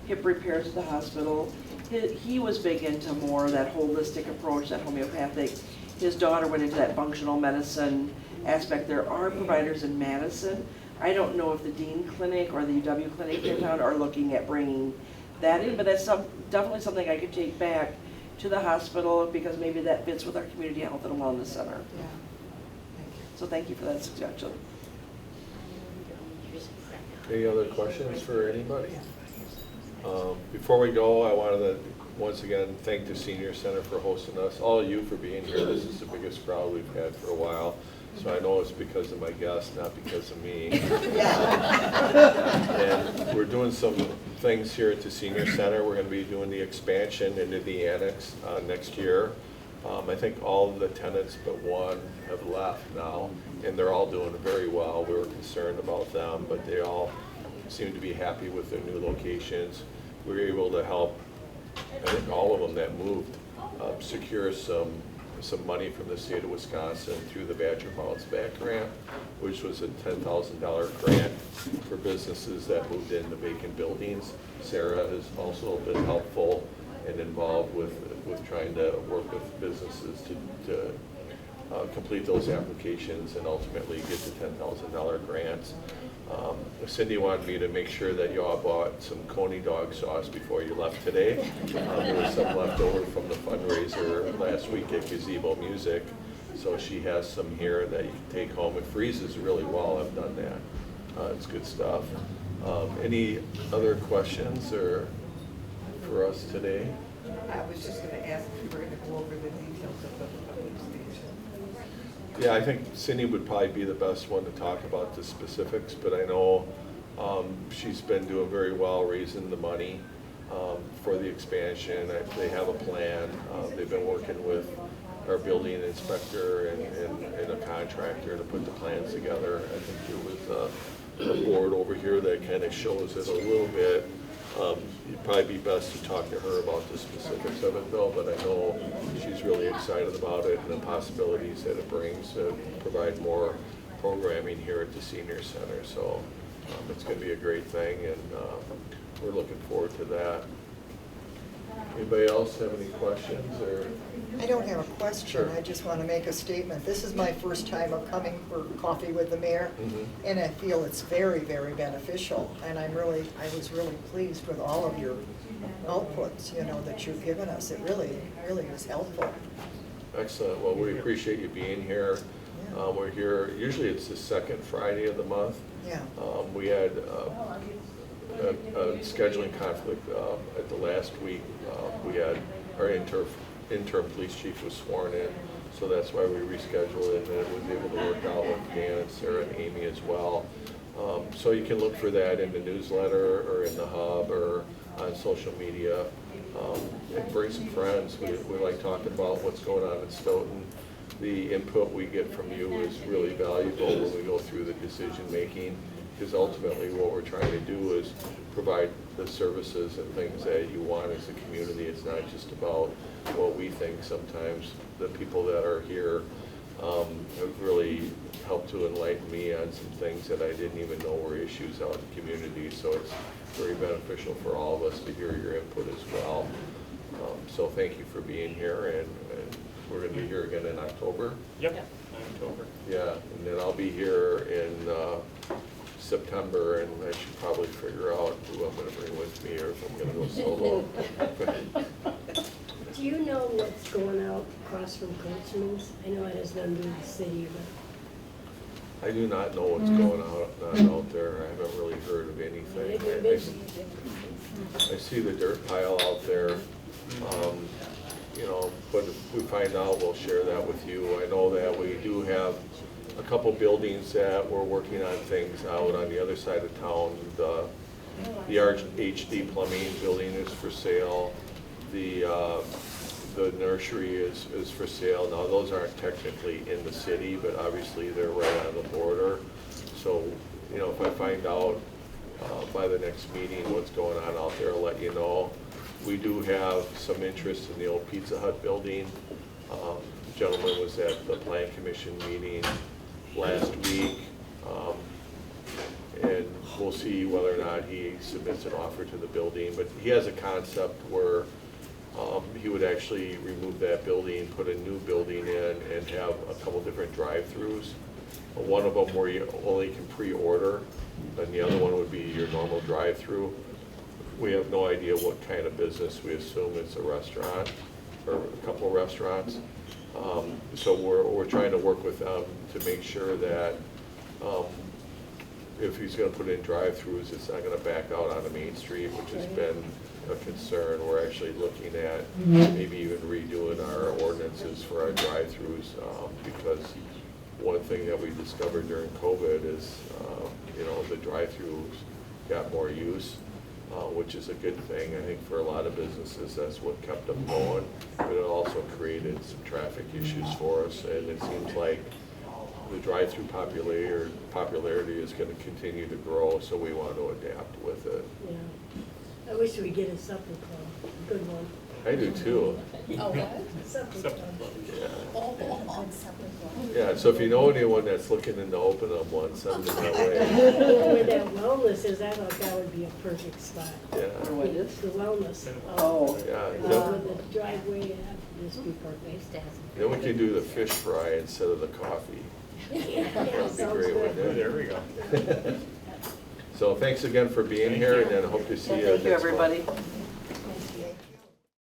hip repairs at the hospital. He was big into more of that holistic approach, that homeopathic. His daughter went into that functional medicine aspect. There are providers in Madison. I don't know if the Dean Clinic or the UW Clinic in town are looking at bringing that in, but that's definitely something I could take back to the hospital, because maybe that fits with our community health and wellness center. Yeah. Thank you. So thank you for that suggestion. Any other questions for anybody? Before we go, I wanted to once again thank the Senior Center for hosting us, all of you for being here. This is the biggest crowd we've had for a while, so I know it's because of my guests, not because of me. And we're doing some things here at the Senior Center. We're going to be doing the expansion into the annex next year. I think all of the tenants but one have left now, and they're all doing very well. We were concerned about them, but they all seem to be happy with their new locations. We were able to help, I think, all of them that moved secure some money from the state of Wisconsin through the Badger Bounce Back Grant, which was a $10,000 grant for businesses that moved into vacant buildings. Sarah has also been helpful and involved with trying to work with businesses to complete those applications and ultimately get the $10,000 grants. Cindy wanted me to make sure that you all bought some Coney dog sauce before you left today. There was some left over from the fundraiser last week at Gazebo Music, so she has some here that you can take home. It freezes really well. I've done that. It's good stuff. Any other questions or for us today? I was just going to ask if you were going to go over the details of the station. Yeah, I think Cindy would probably be the best one to talk about the specifics, but I know she's been doing very well raising the money for the expansion. They have a plan. They've been working with our building inspector and a contractor to put the plans together. I think there was a board over here that kind of shows it a little bit. It'd probably be best to talk to her about the specifics of it though, but I know she's really excited about it and the possibilities that it brings to provide more programming here at the Senior Center. So it's going to be a great thing, and we're looking forward to that. Anybody else have any questions or? I don't have a question, Sure. I just want to make a statement. This is my first time of coming for coffee with the mayor, and I feel it's very, very beneficial. And I was really pleased with all of your outputs, you know, that you've given us. It really, really was helpful. Excellent. Well, we appreciate you being here. Yeah. We're here, usually it's the second Friday of the month. Yeah. We had a scheduling conflict at the last week. We had our interim police chief was sworn in, so that's why we rescheduled it, and it was able to work out with Dan and Sarah and Amy as well. So you can look for that in the newsletter or in the hub or on social media. And bring some friends. We like talking about what's going on in Stoughton. The input we get from you is really valuable when we go through the decision-making, because ultimately what we're trying to do is provide the services and things that you want as a community. It's not just about what we think. Sometimes the people that are here have really helped to enlighten me on some things that I didn't even know were issues out in the community. So it's very beneficial for all of us to hear your input as well. So thank you for being here, and we're going to be here again in October. Yep, October. Yeah, and then I'll be here in September, and I should probably figure out who I'm going to bring with me or if I'm going to go solo. Do you know what's going out across from Coachman's? I know it has nothing to do with the city, but I do not know what's going on out there. I haven't really heard of they've anything. been busy. I see the dirt pile out there, you know, but if we find out, we'll share that with you. I know that we do have a couple buildings that we're working on things out on the other side of town. The HD plumbing building is for sale. The nursery is for sale. Now, those aren't technically in the city, but obviously they're right on the border. So, you know, if I find out by the next meeting what's going on out there, I'll let you know. We do have some interest in the old Pizza Hut building. The gentleman was at the Plan Commission meeting last week. And we'll see whether or not he submits an offer to the building. But he has a concept where he would actually remove that building, put a new building in, and have a couple different drive-throughs. One of them where you only can pre-order, and the other one would be your normal drive-through. We have no idea what kind of business. We assume it's a restaurant or a couple of restaurants. So we're trying to work with them to make sure that if he's going to put in drive-throughs, it's not going to back out on the main street, which has been a concern. We're actually looking at maybe even redoing our ordinances for our drive-throughs, because one thing that we discovered during COVID is, you know, the drive-throughs got more use, which is a good thing. I think for a lot of businesses, that's what kept them going, but it also created some traffic issues for us, and it seems like the drive-through popularity is going to continue to grow, so we want to adapt with it. yeah. I wish we'd get a supper club, a good one. I do too. Oh, what? Supper Supper club. club. Yeah. Oh, Yeah, so if you know anyone that's looking into opening up one, send them that way. Where that wellness is, I thought that would be a perfect spot. Yeah, What is? The wellness. Oh. yeah. With the driveway, that'd just be perfect. Then we can do the fish fry instead of the coffee. Yeah, That'd be sounds great, good. wouldn't Oh, there we go. So thanks again for being Thank here, you. and then hope to see you Thank you, next month. everybody.